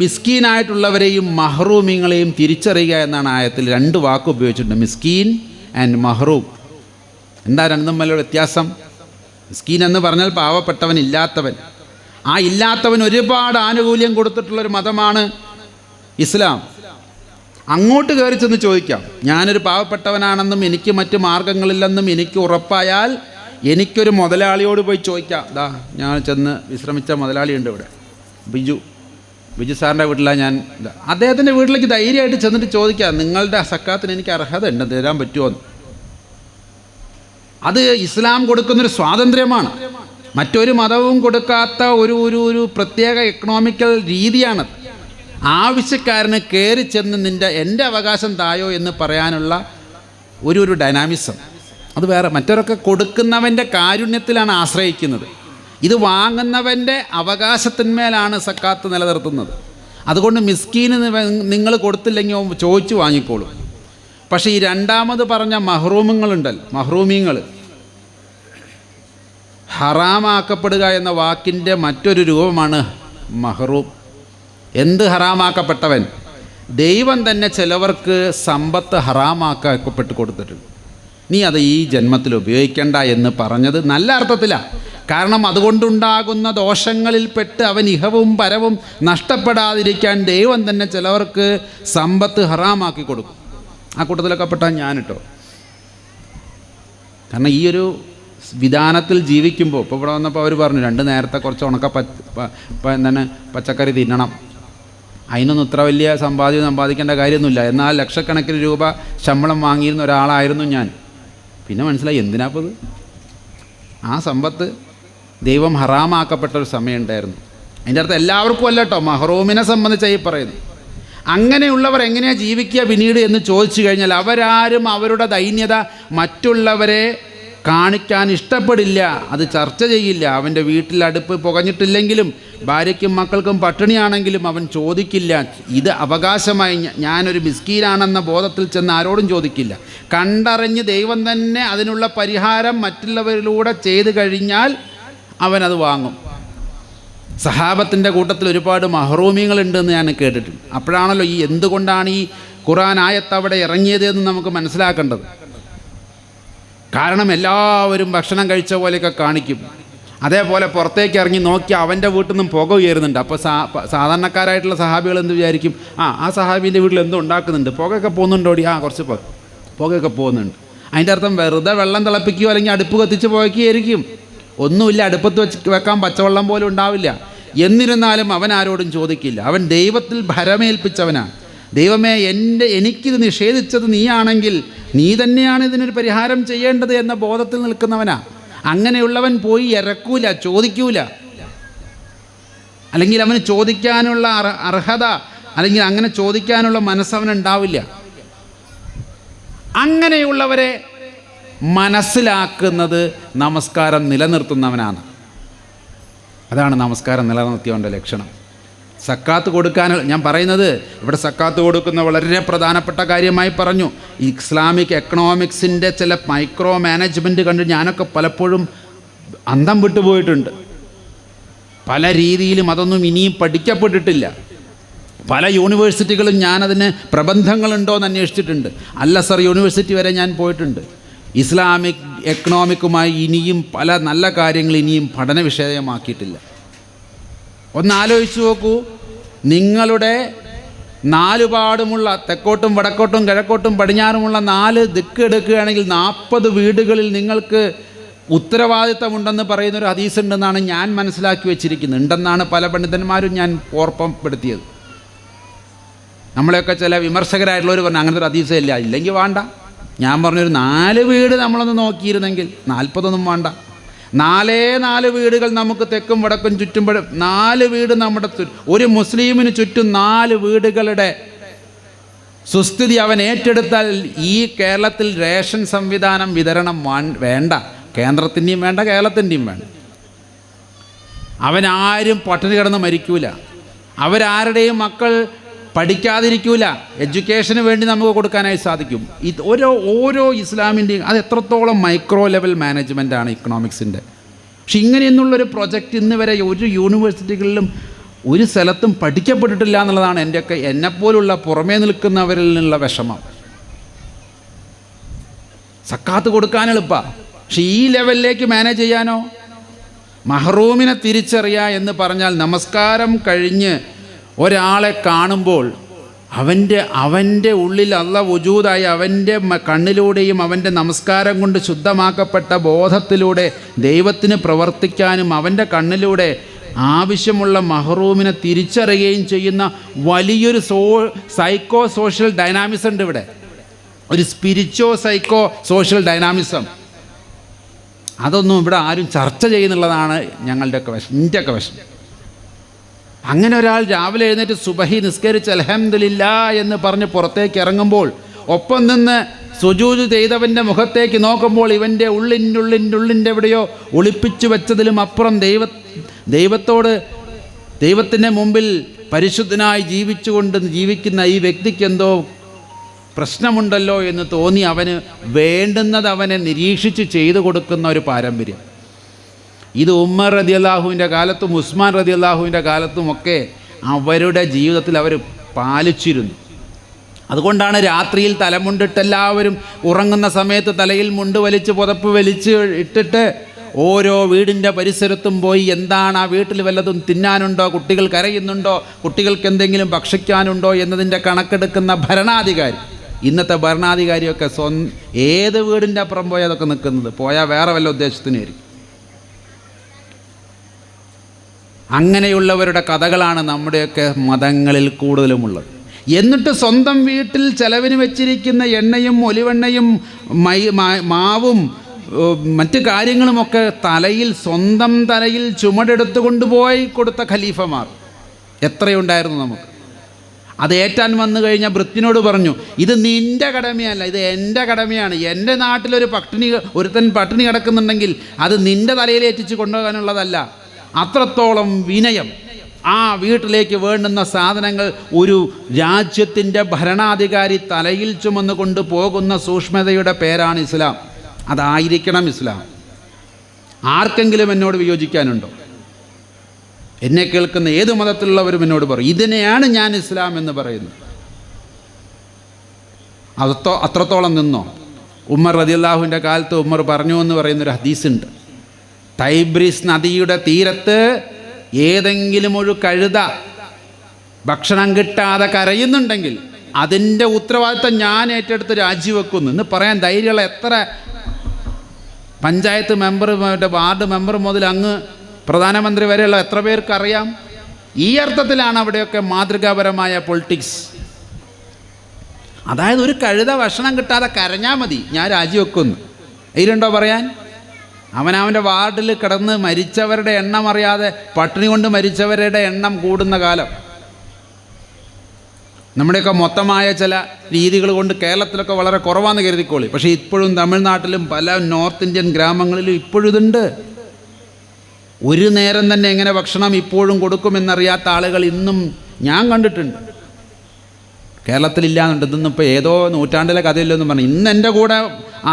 മിസ്കീനായിട്ടുള്ളവരെയും മഹ്റൂമിങ്ങളെയും തിരിച്ചറിയുക എന്നാണ് ആയത്തിൽ 2 വാക്ക് ഉപയോഗിച്ചിട്ടുണ്ട്. മിസ്കീൻ ആൻഡ് മഹ്റൂം. എന്താ രണ്ടും തമ്മിലുള്ള വ്യത്യാസം? മിസ്കീൻ എന്ന് പറഞ്ഞാൽ പാവപ്പെട്ടവൻ, ഇല്ലാത്തവൻ. ആ ഇല്ലാത്തവൻ ഒരുപാട് ആനുകൂല്യം കൊടുത്തിട്ടുള്ളൊരു മതമാണ് ഇസ്ലാം. അങ്ങോട്ട് കയറി ചെന്ന് ചോദിക്കാം, ഞാനൊരു പാവപ്പെട്ടവനാണെന്നും എനിക്ക് മറ്റ് മാർഗങ്ങളില്ലെന്നും എനിക്ക് ഉറപ്പായാൽ എനിക്കൊരു മുതലാളിയോട് പോയി ചോദിക്കാം. ഞാൻ ചെന്ന് വിശ്രമിച്ച മുതലാളിയുണ്ട് ഇവിടെ, ബിജു സാറിൻ്റെ വീട്ടിലാണ് ഞാൻ. അദ്ദേഹത്തിൻ്റെ വീട്ടിലേക്ക് ധൈര്യമായിട്ട് ചെന്നിട്ട് ചോദിക്കാം, നിങ്ങളുടെ സക്കാത്തിന് എനിക്ക് അർഹത ഉണ്ട്, തരാൻ പറ്റുമോ എന്ന്. അത് ഇസ്ലാം കൊടുക്കുന്നൊരു സ്വാതന്ത്ര്യമാണ്. മറ്റൊരു മതവും കൊടുക്കാത്ത ഒരു പ്രത്യേക എക്കണോമിക്കൽ രീതിയാണത്. ആവശ്യക്കാരന് കയറി ചെന്ന് എൻ്റെ അവകാശം തായോ എന്ന് പറയാനുള്ള ഒരു ഡൈനാമിസം അത് വേറെ. മറ്റവരൊക്കെ കൊടുക്കുന്നവൻ്റെ കാരുണ്യത്തിലാണ് ആശ്രയിക്കുന്നത്. ഇത് വാങ്ങുന്നവൻ്റെ അവകാശത്തിന്മേലാണ് സക്കാത്ത് നിലനിർത്തുന്നത്. അതുകൊണ്ട് മിസ്കീന് നിങ്ങൾ കൊടുത്തില്ലെങ്കിൽ ചോദിച്ചു വാങ്ങിക്കോളും. പക്ഷേ ഈ രണ്ടാമത് പറഞ്ഞ മഹ്റൂമുകളുണ്ടല്ലോ, മഹ്റൂമീങ്ങൾ, ഹറാമാക്കപ്പെടുക എന്ന വാക്കിൻ്റെ മറ്റൊരു രൂപമാണ് മഹ്റൂം. എന്ത് ഹറാമാക്കപ്പെട്ടവൻ? ദൈവം തന്നെ ചിലവർക്ക് സമ്പത്ത് ഹറാമാക്കപ്പെട്ട് കൊടുത്തിട്ടുണ്ട്. നീ അത് ഈ ജന്മത്തിൽ ഉപയോഗിക്കേണ്ട എന്ന് പറഞ്ഞത് നല്ല അർത്ഥത്തിലാണ്. കാരണം അതുകൊണ്ടുണ്ടാകുന്ന ദോഷങ്ങളിൽപ്പെട്ട് അവൻ ഇഹവും പരവും നഷ്ടപ്പെടാതിരിക്കാൻ ദൈവം തന്നെ ചിലവർക്ക് സമ്പത്ത് ഹറാമാക്കി കൊടുക്കും. ആ കൂട്ടത്തിലൊക്കെ പെട്ടാൽ ഞാനിട്ടോ. കാരണം ഈ ഒരു വിധാനത്തിൽ ജീവിക്കുമ്പോൾ, ഇപ്പോൾ ഇവിടെ വന്നപ്പോൾ അവർ പറഞ്ഞു 2 നേരത്തെ കുറച്ച് എന്താണ് പച്ചക്കറി തിന്നണം. അതിനൊന്നും ഇത്ര വലിയ സമ്പാദിക്കേണ്ട കാര്യമൊന്നുമില്ല. എന്നാൽ ലക്ഷക്കണക്കിന് രൂപ ശമ്പളം വാങ്ങിയിരുന്ന ഒരാളായിരുന്നു ഞാൻ. പിന്നെ മനസ്സിലായി എന്തിനാപ്പത്. ആ സമ്പത്ത് ദൈവം ഹറാമാക്കപ്പെട്ടൊരു സമയമുണ്ടായിരുന്നു. അതിൻ്റെ അർത്ഥം എല്ലാവർക്കും അല്ല കേട്ടോ, മഹ്റൂമിനെ സംബന്ധിച്ചായി പറയുന്നു. അങ്ങനെയുള്ളവർ എങ്ങനെയാണ് ജീവിക്കുക പിന്നീട് എന്ന് ചോദിച്ചു കഴിഞ്ഞാൽ, അവരാരും അവരുടെ ദൈന്യത മറ്റുള്ളവരെ കാണിക്കാൻ ഇഷ്ടപ്പെടില്ല, അത് ചർച്ച ചെയ്യില്ല. അവൻ്റെ വീട്ടിൽ അടുപ്പ് പുകഞ്ഞിട്ടില്ലെങ്കിലും ഭാര്യയ്ക്കും മക്കൾക്കും പട്ടിണിയാണെങ്കിലും അവൻ ചോദിക്കില്ല. ഇത് അവകാശമായി ഞാനൊരു മിസ്കീനാണെന്ന ബോധത്തിൽ ചെന്ന് ആരോടും ചോദിക്കില്ല. കണ്ടറിഞ്ഞ് ദൈവം തന്നെ അതിനുള്ള പരിഹാരം മറ്റുള്ളവരിലൂടെ ചെയ്തു കഴിഞ്ഞാൽ അവനത് വാങ്ങും. സഹാബത്തിൻ്റെ കൂട്ടത്തിൽ ഒരുപാട് മഹ്റൂമികളുണ്ടെന്ന് ഞാൻ കേട്ടിട്ടുണ്ട്. അപ്പോഴാണല്ലോ ഈ എന്തുകൊണ്ടാണ് ഈ ഖുർആൻ ആയത്ത് അവിടെ ഇറങ്ങിയത് എന്ന് നമുക്ക് മനസ്സിലാക്കേണ്ടത്. കാരണം എല്ലാവരും ഭക്ഷണം കഴിച്ച പോലെയൊക്കെ കാണിക്കും. അതേപോലെ പുറത്തേക്ക് ഇറങ്ങി നോക്കിയാൽ അവൻ്റെ വീട്ടിൽ നിന്നും പുക ഉയരുന്നുണ്ട്. അപ്പോൾ സാധാരണക്കാരായിട്ടുള്ള സഹാബികൾ എന്ത് വിചാരിക്കും? ആ സഹാബീൻ്റെ വീട്ടിൽ എന്തോ ഉണ്ടാക്കുന്നുണ്ട്, പുകയൊക്കെ പോകുന്നുണ്ടോടി, കുറച്ച് പുകയൊക്കെ പോകുന്നുണ്ട്. അതിൻ്റെ അർത്ഥം വെറുതെ വെള്ളം തിളപ്പിക്കുകയോ അല്ലെങ്കിൽ അടുപ്പ് കത്തിച്ച് പുകയ്ക്കുകയായിരിക്കും. ഒന്നുമില്ല, അടുപ്പത്ത് വെക്കാൻ പച്ചവെള്ളം പോലും ഉണ്ടാവില്ല. എന്നിരുന്നാലും അവൻ ആരോടും ചോദിക്കില്ല. അവൻ ദൈവത്തിൽ ഭരമേൽപ്പിച്ചവനാണ്. ദൈവമേ, എനിക്കിത് നിഷേധിച്ചത് നീയാണെങ്കിൽ നീ തന്നെയാണ് ഇതിനൊരു പരിഹാരം ചെയ്യേണ്ടത് എന്ന ബോധത്തിൽ നിൽക്കുന്നവനാ. അങ്ങനെയുള്ളവൻ പോയി ഇറക്കൂല, ചോദിക്കൂല. അല്ലെങ്കിൽ അവന് ചോദിക്കാനുള്ള അർഹത അല്ലെങ്കിൽ അങ്ങനെ ചോദിക്കാനുള്ള മനസ്സവനുണ്ടാവില്ല. അങ്ങനെയുള്ളവരെ മനസ്സിലാക്കുന്നത് നമസ്കാരം നിലനിർത്തുന്നവനാണ്. അതാണ് നമസ്കാരം നിലനിർത്തിയവൻ്റെ ലക്ഷണം. സക്കാത്ത് കൊടുക്കാൻ ഞാൻ പറയുന്നത് ഇവിടെ സക്കാത്ത് കൊടുക്കുന്ന വളരെ പ്രധാനപ്പെട്ട കാര്യമായി പറഞ്ഞു. ഇസ്ലാമിക് എക്കണോമിക്സിൻ്റെ ചില മൈക്രോ മാനേജ്മെൻറ്റ് കണ്ട് ഞാനൊക്കെ പലപ്പോഴും അന്തം വിട്ടുപോയിട്ടുണ്ട്. പല രീതിയിലും അതൊന്നും ഇനിയും പഠിക്കപ്പെട്ടിട്ടില്ല. പല യൂണിവേഴ്സിറ്റികളും ഞാനതിന് പ്രബന്ധങ്ങളുണ്ടോ എന്ന് അന്വേഷിച്ചിട്ടുണ്ട്. അൽ-അസർ യൂണിവേഴ്സിറ്റി വരെ ഞാൻ പോയിട്ടുണ്ട്. ഇസ്ലാമിക് എക്കണോമിക്കുമായി ഇനിയും പല നല്ല കാര്യങ്ങൾ ഇനിയും പഠന വിഷയമാക്കിയിട്ടില്ല. ഒന്നാലോചിച്ച് നോക്കൂ, നിങ്ങളുടെ 4 പാടുമുള്ള തെക്കോട്ടും വടക്കോട്ടും കിഴക്കോട്ടും പടിഞ്ഞാറുമുള്ള 4 ദിക്ക് എടുക്കുകയാണെങ്കിൽ 40 വീടുകളിൽ നിങ്ങൾക്ക് ഉത്തരവാദിത്തമുണ്ടെന്ന് പറയുന്നൊരു ഹദീസ് ഉണ്ടെന്നാണ് ഞാൻ മനസ്സിലാക്കി വെച്ചിരിക്കുന്നത്. ഉണ്ടെന്നാണ് പല പണ്ഡിതന്മാരും ഞാൻ ഓർമ്മപ്പെടുത്തിയത്. നമ്മളെയൊക്കെ ചില വിമർശകരായിട്ടുള്ളവർ പറഞ്ഞു അങ്ങനത്തെ ഒരു ഹദീസേ ഇല്ല, ഇല്ലെങ്കിൽ വേണ്ട. ഞാൻ പറഞ്ഞൊരു 4 വീട് നമ്മളൊന്ന് നോക്കിയിരുന്നെങ്കിൽ 40 വേണ്ട. 4 വീടുകൾ നമുക്ക് തെക്കും വടക്കും ചുറ്റും 4 വീട് നമ്മുടെ ഒരു മുസ്ലിമിന് ചുറ്റും 4 വീടുകളുടെ സുസ്ഥിതി അവൻ ഏറ്റെടുത്താൽ ഈ കേരളത്തിൽ റേഷൻ സംവിധാനം വിതരണം വേണ്ട. കേന്ദ്രത്തിൻ്റെയും വേണ്ട, കേരളത്തിൻ്റെയും വേണ്ട. അവനാരും പട്ടിണി കിടന്ന് മരിക്കൂല. അവരാരുടെയും മക്കൾ പഠിക്കാതിരിക്കൂല. എഡ്യൂക്കേഷന് വേണ്ടി നമുക്ക് കൊടുക്കാനായി സാധിക്കും. ഓരോ ഇസ്ലാമിൻ്റെയും അത് എത്രത്തോളം മൈക്രോ ലെവൽ മാനേജ്മെൻറ്റാണ് ഇക്കണോമിക്സിൻ്റെ. പക്ഷെ ഇങ്ങനെയെന്നുള്ളൊരു പ്രൊജക്റ്റ് ഇന്ന് വരെ ഒരു യൂണിവേഴ്സിറ്റികളിലും ഒരു സ്ഥലത്തും പഠിക്കപ്പെട്ടിട്ടില്ല എന്നുള്ളതാണ് എന്നെപ്പോലുള്ള പുറമേ നിൽക്കുന്നവരിൽ നിന്നുള്ള വിഷമം. സക്കാത്ത് കൊടുക്കാൻ എളുപ്പമാണ്, പക്ഷെ ഈ ലെവലിലേക്ക് മാനേജ് ചെയ്യാനോ? മഹ്റൂമിനെ തിരിച്ചറിയുക എന്ന് പറഞ്ഞാൽ നമസ്കാരം കഴിഞ്ഞ് ഒരാളെ കാണുമ്പോൾ അവൻ്റെ ഉള്ളിൽ അല്ലാഹ് വജൂദായി അവൻ്റെ കണ്ണിലൂടെയും അവൻ്റെ നമസ്കാരം കൊണ്ട് ശുദ്ധമാക്കപ്പെട്ട ബോധത്തിലൂടെ ദൈവത്തിന് പ്രവർത്തിക്കാനും അവൻ്റെ കണ്ണിലൂടെ ആവശ്യമുള്ള മഹ്റൂമിനെ തിരിച്ചറിയുകയും ചെയ്യുന്ന വലിയൊരു സൈക്കോ സോഷ്യൽ ഡൈനാമിസം ഉണ്ട് ഇവിടെ. ഒരു സൈക്കോ സോഷ്യൽ ഡൈനാമിസം. അതൊന്നും ഇവിടെ ആരും ചർച്ച ചെയ്യുന്നുള്ളതാണ് ഞങ്ങളുടെയൊക്കെ എൻ്റെയൊക്കെ വിഷമം. അങ്ങനെ ഒരാൾ രാവിലെ എഴുന്നേറ്റ് സുബഹി നിസ്കരിച്ച് അൽഹംദുലില്ലാ എന്ന് പറഞ്ഞ് പുറത്തേക്ക് ഇറങ്ങുമ്പോൾ ഒപ്പം നിന്ന് സുജൂദ് ചെയ്തവൻ്റെ മുഖത്തേക്ക് നോക്കുമ്പോൾ ഇവൻ്റെ ഉള്ളിൻ്റെ എവിടെയോ ഒളിപ്പിച്ചു വെച്ചതിലും അപ്പുറം ദൈവത്തിൻ്റെ മുമ്പിൽ പരിശുദ്ധനായി ജീവിക്കുന്ന ഈ വ്യക്തിക്ക് എന്തോ പ്രശ്നമുണ്ടല്ലോ എന്ന് തോന്നി അവന് വേണ്ടുന്നത് അവനെ നിരീക്ഷിച്ച് ചെയ്തു കൊടുക്കുന്ന ഒരു പാരമ്പര്യം. ഇത് ഉമ്മർ റളിയല്ലാഹുവിൻ്റെ കാലത്തും ഉസ്മാൻ റളിയല്ലാഹുവിൻ്റെ കാലത്തുമൊക്കെ അവരുടെ ജീവിതത്തിൽ അവർ പാലിച്ചിരുന്നു. അതുകൊണ്ടാണ് രാത്രിയിൽ തലമുണ്ടിട്ട് എല്ലാവരും ഉറങ്ങുന്ന സമയത്ത് തലയിൽ മുണ്ട് വലിച്ച് പുതപ്പ് വലിച്ച് ഇട്ടിട്ട് ഓരോ വീടിൻ്റെ പരിസരത്തും പോയി എന്താണ് ആ വീട്ടിൽ വല്ലതും തിന്നാനുണ്ടോ, കുട്ടികൾ കരയുന്നുണ്ടോ, കുട്ടികൾക്ക് എന്തെങ്കിലും ഭക്ഷിക്കാനുണ്ടോ എന്നതിൻ്റെ കണക്കെടുക്കുന്ന ഭരണാധികാരി. ഇന്നത്തെ ഭരണാധികാരിയൊക്കെ ഏത് വീടിൻ്റെ അപ്പുറം പോയാൽ അതൊക്കെ നിൽക്കുന്നത്, പോയാൽ വേറെ വല്ല ഉദ്ദേശത്തിനായിരിക്കും. അങ്ങനെയുള്ളവരുടെ കഥകളാണ് നമ്മുടെയൊക്കെ മതങ്ങളിൽ കൂടുതലുമുള്ളത്. എന്നിട്ട് സ്വന്തം വീട്ടിൽ ചെലവിന് വെച്ചിരിക്കുന്ന എണ്ണയും ഒലിവെണ്ണയും മാവും മറ്റ് കാര്യങ്ങളുമൊക്കെ സ്വന്തം തലയിൽ ചുമടെടുത്ത് കൊണ്ടുപോയി കൊടുത്ത ഖലീഫമാർ എത്രയുണ്ടായിരുന്നു നമുക്ക്. അത് ഏറ്റാൻ വന്നു കഴിഞ്ഞാൽ ഭൃത്യനോട് പറഞ്ഞു, ഇത് നിൻ്റെ കടമയല്ല, ഇത് എൻ്റെ കടമയാണ്. എൻ്റെ നാട്ടിലൊരു ഒരുത്തൻ പട്ടിണി കിടക്കുന്നുണ്ടെങ്കിൽ അത് നിൻ്റെ തലയിലേറ്റിച്ച് കൊണ്ടുപോകാനുള്ളതല്ല. അത്രത്തോളം വിനയം. ആ വീട്ടിലേക്ക് വേണ്ടുന്ന സാധനങ്ങൾ ഒരു രാജ്യത്തിൻ്റെ ഭരണാധികാരി തലയിൽ ചുമന്നു കൊണ്ട് പോകുന്ന സൂക്ഷ്മതയുടെ പേരാണ് ഇസ്ലാം. അതായിരിക്കണം ഇസ്ലാം. ആർക്കെങ്കിലും എന്നോട് വിയോജിക്കാനുണ്ടോ? എന്നെ കേൾക്കുന്ന ഏത് മതത്തിലുള്ളവരും എന്നോട് പറയും, ഇതിനെയാണ് ഞാൻ ഇസ്ലാം എന്ന് പറയുന്നത്. അത്രത്തോളം നിന്നോ? ഉമർ റളിയല്ലാഹുവിൻ്റെ കാലത്ത് ഉമർ പറഞ്ഞു എന്ന് പറയുന്നൊരു ഹദീസുണ്ട്. ടൈബ്രീസ് നദിയുടെ തീരത്ത് ഏതെങ്കിലും ഒരു കഴുത ഭക്ഷണം കിട്ടാതെ കരയുന്നുണ്ടെങ്കിൽ അതിൻ്റെ ഉത്തരവാദിത്തം ഞാൻ ഏറ്റെടുത്ത് രാജിവെക്കുന്നു എന്ന് പറയാൻ ധൈര്യമുള്ള എത്ര പഞ്ചായത്ത് മെമ്പർ, വാർഡ് മെമ്പർ മുതൽ അങ്ങ് പ്രധാനമന്ത്രി വരെയുള്ള എത്ര പേർക്കറിയാം? ഈ അർത്ഥത്തിലാണ് അവിടെയൊക്കെ മാതൃകാപരമായ പൊളിറ്റിക്സ്. അതായത് ഒരു കഴുത ഭക്ഷണം കിട്ടാതെ കരഞ്ഞാൽ മതി, ഞാൻ രാജിവെക്കുന്നു. ഇതിലുണ്ടോ പറയാൻ? അവനവൻ്റെ വാർഡിൽ കിടന്ന് മരിച്ചവരുടെ എണ്ണം അറിയാതെ പട്ടിണി കൊണ്ട് മരിച്ചവരുടെ എണ്ണം കൂടുന്ന കാലം. നമ്മുടെയൊക്കെ മൊത്തമായ ചില രീതികൾ കൊണ്ട് കേരളത്തിലൊക്കെ വളരെ കുറവാണെന്ന് കരുതിക്കോളി. പക്ഷേ ഇപ്പോഴും തമിഴ്നാട്ടിലും പല നോർത്ത് ഇന്ത്യൻ ഗ്രാമങ്ങളിലും ഇപ്പോഴും ഇതുണ്ട്. ഒരു നേരം തന്നെ എങ്ങനെ ഭക്ഷണം ഇപ്പോഴും കൊടുക്കുമെന്നറിയാത്ത ആളുകൾ ഇന്നും ഞാൻ കണ്ടിട്ടുണ്ട്. കേരളത്തിലില്ലാന്നുണ്ട്. ഇതൊന്നും ഇപ്പോൾ ഏതോ നൂറ്റാണ്ടിലെ കഥയില്ലെന്ന് പറഞ്ഞു. ഇന്ന് എൻ്റെ കൂടെ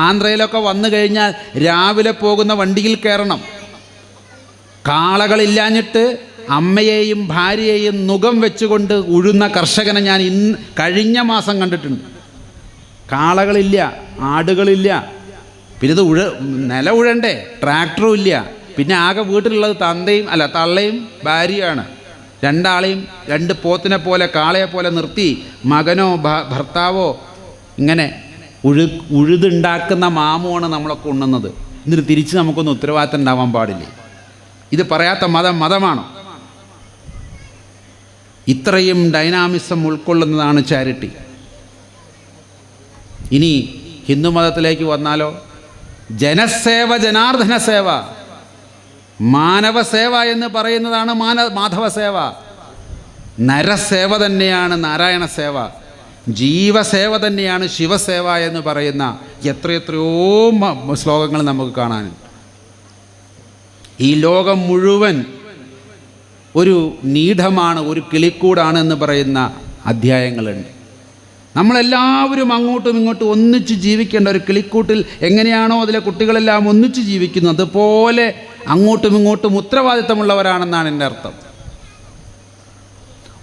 ആന്ധ്രയിലൊക്കെ വന്നു കഴിഞ്ഞാൽ രാവിലെ പോകുന്ന വണ്ടിയിൽ കയറണം. കാളകളില്ലാഞ്ഞിട്ട് അമ്മയെയും ഭാര്യയെയും നുകം വെച്ചുകൊണ്ട് ഉഴുന്ന കർഷകനെ ഞാൻ കഴിഞ്ഞ മാസം കണ്ടിട്ടുണ്ട്. കാളകളില്ല, ആടുകളില്ല, പിന്നെ ഇത് നില ഉഴണ്ടേ, ട്രാക്ടറും ഇല്ല. പിന്നെ ആകെ വീട്ടിലുള്ളത് തള്ളയും ഭാര്യയാണ്. രണ്ടാളെയും രണ്ട് പോത്തിനെ പോലെ കാളയെ പോലെ നിർത്തി മകനോ ഭർത്താവോ ഇങ്ങനെ ഉഴുതുണ്ടാക്കുന്ന മാമുമാണ് നമ്മളൊക്കെ ഉണ്ണുന്നത്. എന്നിട്ട് തിരിച്ച് നമുക്കൊന്നും ഉത്തരവാദിത്തം ഉണ്ടാവാൻ പാടില്ലേ? ഇത് പറയാത്ത മതമാണോ? ഇത്രയും ഡൈനാമിസം ഉൾക്കൊള്ളുന്നതാണ് ചാരിറ്റി. ഇനി ഹിന്ദു മതത്തിലേക്ക് വന്നാലോ, ജനസേവ, ജനാർദ്ദന സേവ, മാനവസേവ എന്ന് പറയുന്നതാണ് മാധവസേവ. നരസേവ തന്നെയാണ് നാരായണ സേവ. ജീവസേവ തന്നെയാണ് ശിവസേവ എന്ന് പറയുന്ന എത്രയെത്രയോ ശ്ലോകങ്ങൾ നമുക്ക് കാണാനുണ്ട്. ഈ ലോകം മുഴുവൻ ഒരു നീഢമാണ്, ഒരു കിളിക്കൂടാണ് എന്ന് പറയുന്ന അധ്യായങ്ങളുണ്ട്. നമ്മളെല്ലാവരും അങ്ങോട്ടും ഇങ്ങോട്ടും ഒന്നിച്ച് ജീവിക്കേണ്ട ഒരു കിളിക്കൂട്ടിൽ എങ്ങനെയാണോ അതിലെ കുട്ടികളെല്ലാം ഒന്നിച്ച് ജീവിക്കുന്നത്, അതുപോലെ അങ്ങോട്ടും ഇങ്ങോട്ടും ഉത്തരവാദിത്തമുള്ളവരാണെന്നാണ് എൻ്റെ അർത്ഥം.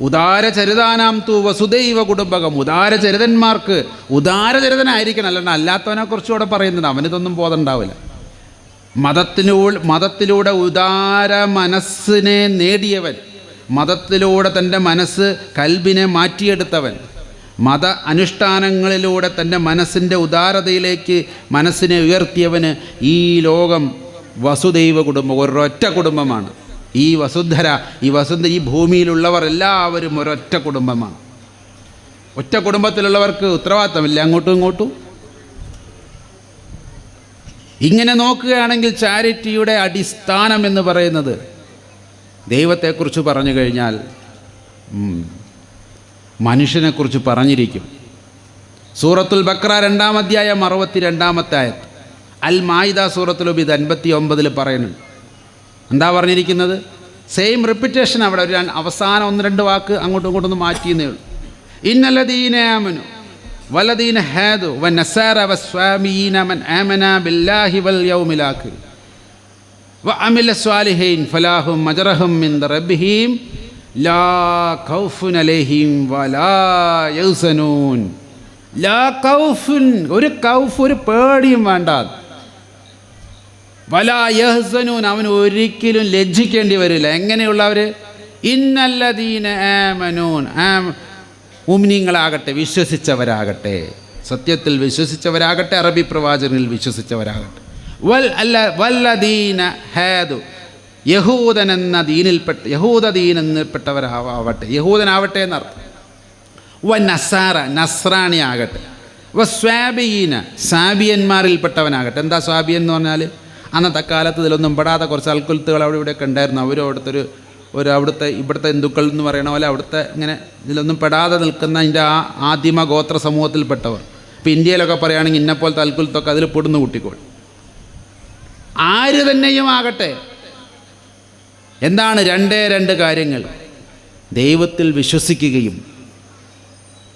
ഉദാരചരിതാനാം തു വസുദൈവ കുടുംബകം. ഉദാരചരിതന്മാർക്ക് ഉദാരചരിതനായിരിക്കണം, അല്ലാണ്ട് അല്ലാത്തവനെ കുറിച്ചുകൂടെ പറയുന്നത്. അവനിതൊന്നും ബോധം ഉണ്ടാവില്ല. മതത്തിലൂടെ ഉദാര മനസ്സിനെ നേടിയവൻ, മതത്തിലൂടെ തൻ്റെ മനസ്സ് കൽബിനെ മാറ്റിയെടുത്തവൻ, മത അനുഷ്ഠാനങ്ങളിലൂടെ തൻ്റെ മനസ്സിൻ്റെ ഉദാരതയിലേക്ക് മനസ്സിനെ ഉയർത്തിയവന് ഈ ലോകം വസുദൈവ കുടുംബം, ഒരൊറ്റ കുടുംബമാണ്. ഈ വസുന്ധര, ഈ ഭൂമിയിലുള്ളവർ എല്ലാവരും ഒരൊറ്റ കുടുംബമാണ്. ഒറ്റ കുടുംബത്തിലുള്ളവർക്ക് ഉത്തരവാദിത്തമില്ല അങ്ങോട്ടും ഇങ്ങോട്ടും. ഇങ്ങനെ നോക്കുകയാണെങ്കിൽ ചാരിറ്റിയുടെ അടിസ്ഥാനം എന്ന് പറയുന്നത് ദൈവത്തെക്കുറിച്ച് പറഞ്ഞു കഴിഞ്ഞാൽ മനുഷ്യനെക്കുറിച്ച് പറഞ്ഞിരിക്കും. സൂറത്തുൽ ബഖറ 2-ാം അധ്യായം 62-ാമത്തെ ആയത്ത്, അൽ മായിദ സൂറത്തുൽ ഉബിദ് 59 പറയുന്നുണ്ട്. എന്താ പറഞ്ഞിരിക്കുന്നത്? Same repetition. അവിടെ ഒരു അവസാനം 1-2 വാക്ക് അങ്ങോട്ടും ഇങ്ങോട്ടൊന്ന് മാറ്റിയെന്നേ ഉള്ളൂ. ഇന്നല്ലദീന ആമനു വല്ലദീന ഹാദു വന്നസാറ വസ്വാമീന മൻ ആമന ബില്ലാഹി വൽ യൗമിൽ ആഖിർ വഅമില സ്വാലിഹീൻ ഫലാഹും അജ്റഹും മിൻ റബ്ബിഹിം ലാ ഖൗഫുൻ അലൈഹിം വലാ യഹ്സനൂൻ. ലാ ഖൗഫുൻ, ഒരു ഖൗഫ്, ഒരു പേടിയും വേണ്ട. വലാ യഹ്സനൂൻ, അവന് ഒരിക്കലും ലജ്ജിക്കേണ്ടി വരില്ല. എങ്ങനെയുള്ളവർ? ഇന്നല്ലദീന ആമനൂൻ, മുഅ്മിനീങ്ങളാകട്ടെ, വിശ്വസിച്ചവരാകട്ടെ, സത്യത്തിൽ വിശ്വസിച്ചവരാകട്ടെ, അറബി പ്രവാചകനിൽ വിശ്വസിച്ചവരാകട്ടെ. വല്ലദീന ഹാദു, യഹൂദൻ എന്ന ദീനിൽപ്പെട്ട, യഹൂദ ദീൻ എന്നപ്പെട്ടവരാവട്ടെ, യഹൂദനാവട്ടെ എന്നർത്ഥം. നസാറ, നസ്രാണി ആകട്ടെ. സ്വാബിയീന, സാബിയന്മാരിൽപ്പെട്ടവനാകട്ടെ. എന്താ സ്വാബിയൻ എന്ന് പറഞ്ഞാൽ? അന്നത്തെ കാലത്ത് ഇതിലൊന്നും പെടാതെ കുറച്ച് അൽക്കുലത്തുകൾ അവിടെ ഇവിടെയൊക്കെ ഉണ്ടായിരുന്നു. അവരും അവിടുത്തെ ഇവിടുത്തെ ഹിന്ദുക്കൾ എന്ന് പറയണ പോലെ അവിടുത്തെ ഇങ്ങനെ ഇതിലൊന്നും പെടാതെ നിൽക്കുന്ന അതിൻ്റെ ആദിമ ഗോത്ര സമൂഹത്തിൽപ്പെട്ടവർ. ഇപ്പോൾ ഇന്ത്യയിലൊക്കെ പറയുകയാണെങ്കിൽ ഇന്നപ്പോലത്തെ അൽക്കുലത്തൊക്കെ അതിൽ പെടുന്നു കുട്ടിക്കോൾ. ആര് തന്നെയും ആകട്ടെ, എന്താണ്? 2 കാര്യങ്ങൾ. ദൈവത്തിൽ വിശ്വസിക്കുകയും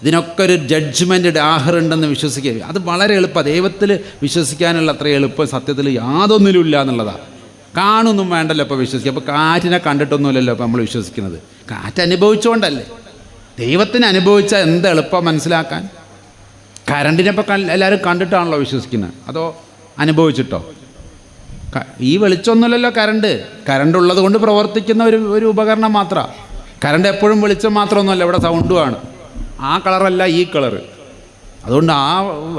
ഇതിനൊക്കെ ഒരു ജഡ്ജ്മെൻ്റ് ആഹറുണ്ടെന്ന് വിശ്വസിക്കുക. അത് വളരെ എളുപ്പമാണ്. ദൈവത്തിൽ വിശ്വസിക്കാനുള്ള അത്ര എളുപ്പം സത്യത്തിൽ യാതൊന്നിലും ഇല്ല എന്നുള്ളതാണ്. കാണൊന്നും വേണ്ടല്ലോ ഇപ്പോൾ വിശ്വസിക്കുക. അപ്പോൾ കാറ്റിനെ കണ്ടിട്ടൊന്നുമില്ലല്ലോ ഇപ്പോൾ നമ്മൾ വിശ്വസിക്കുന്നത്. കാറ്റ് അനുഭവിച്ചുകൊണ്ടല്ലേ. ദൈവത്തിന് അനുഭവിച്ചാൽ എന്ത് എളുപ്പം മനസ്സിലാക്കാൻ. കറണ്ടിനെ ഇപ്പോൾ എല്ലാവരും കണ്ടിട്ടാണല്ലോ വിശ്വസിക്കുന്നത്, അതോ അനുഭവിച്ചിട്ടോ? ഈ വെളിച്ചമൊന്നുമില്ലല്ലോ കറണ്ട് ഉള്ളത് കൊണ്ട് പ്രവർത്തിക്കുന്ന ഒരു ഉപകരണം മാത്രമാണ്. കറണ്ട് എപ്പോഴും വെളിച്ചം മാത്രമൊന്നുമല്ല, ഇവിടെ സൗണ്ടുമാണ്. ആ കളറല്ല ഈ കളറ്. അതുകൊണ്ട്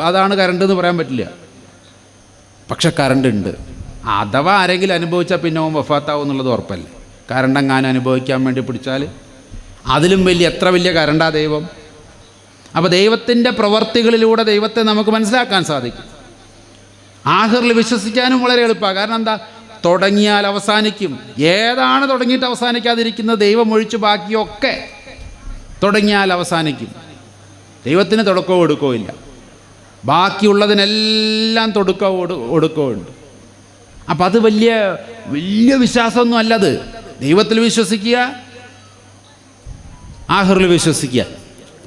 അതാണ് കറണ്ട് എന്ന് പറയാൻ പറ്റില്ല. പക്ഷെ കറണ്ട് ഉണ്ട്. അഥവാ ആരെങ്കിലും അനുഭവിച്ചാൽ പിന്നെ വഫാത്താവും എന്നുള്ളത് ഉറപ്പല്ലേ. കറണ്ട് എങ്ങാനും അനുഭവിക്കാൻ വേണ്ടി പിടിച്ചാൽ അതിലും എത്ര വലിയ കറണ്ടാ ദൈവം. അപ്പോൾ ദൈവത്തിൻ്റെ പ്രവർത്തികളിലൂടെ ദൈവത്തെ നമുക്ക് മനസ്സിലാക്കാൻ സാധിക്കും. ആഖിറിൽ വിശ്വസിക്കാനും വളരെ എളുപ്പമാണ്. കാരണം എന്താ? തുടങ്ങിയാൽ അവസാനിക്കും. ഏതാണ് തുടങ്ങിയിട്ട് അവസാനിക്കാതിരിക്കുന്നത്? ദൈവം ഒഴിച്ച് ബാക്കിയൊക്കെ തുടങ്ങിയാൽ അവസാനിക്കും. ദൈവത്തിന് തുടക്കവും ഒടുക്കവും ഇല്ല. ബാക്കിയുള്ളതിനെല്ലാം തുടക്കവും ഒടുക്കവും ഉണ്ട്. അപ്പം അത് വലിയ വിശ്വാസമൊന്നും അല്ലത്. ദൈവത്തിൽ വിശ്വസിക്കുക, ആഖിറിൽ വിശ്വസിക്കുക.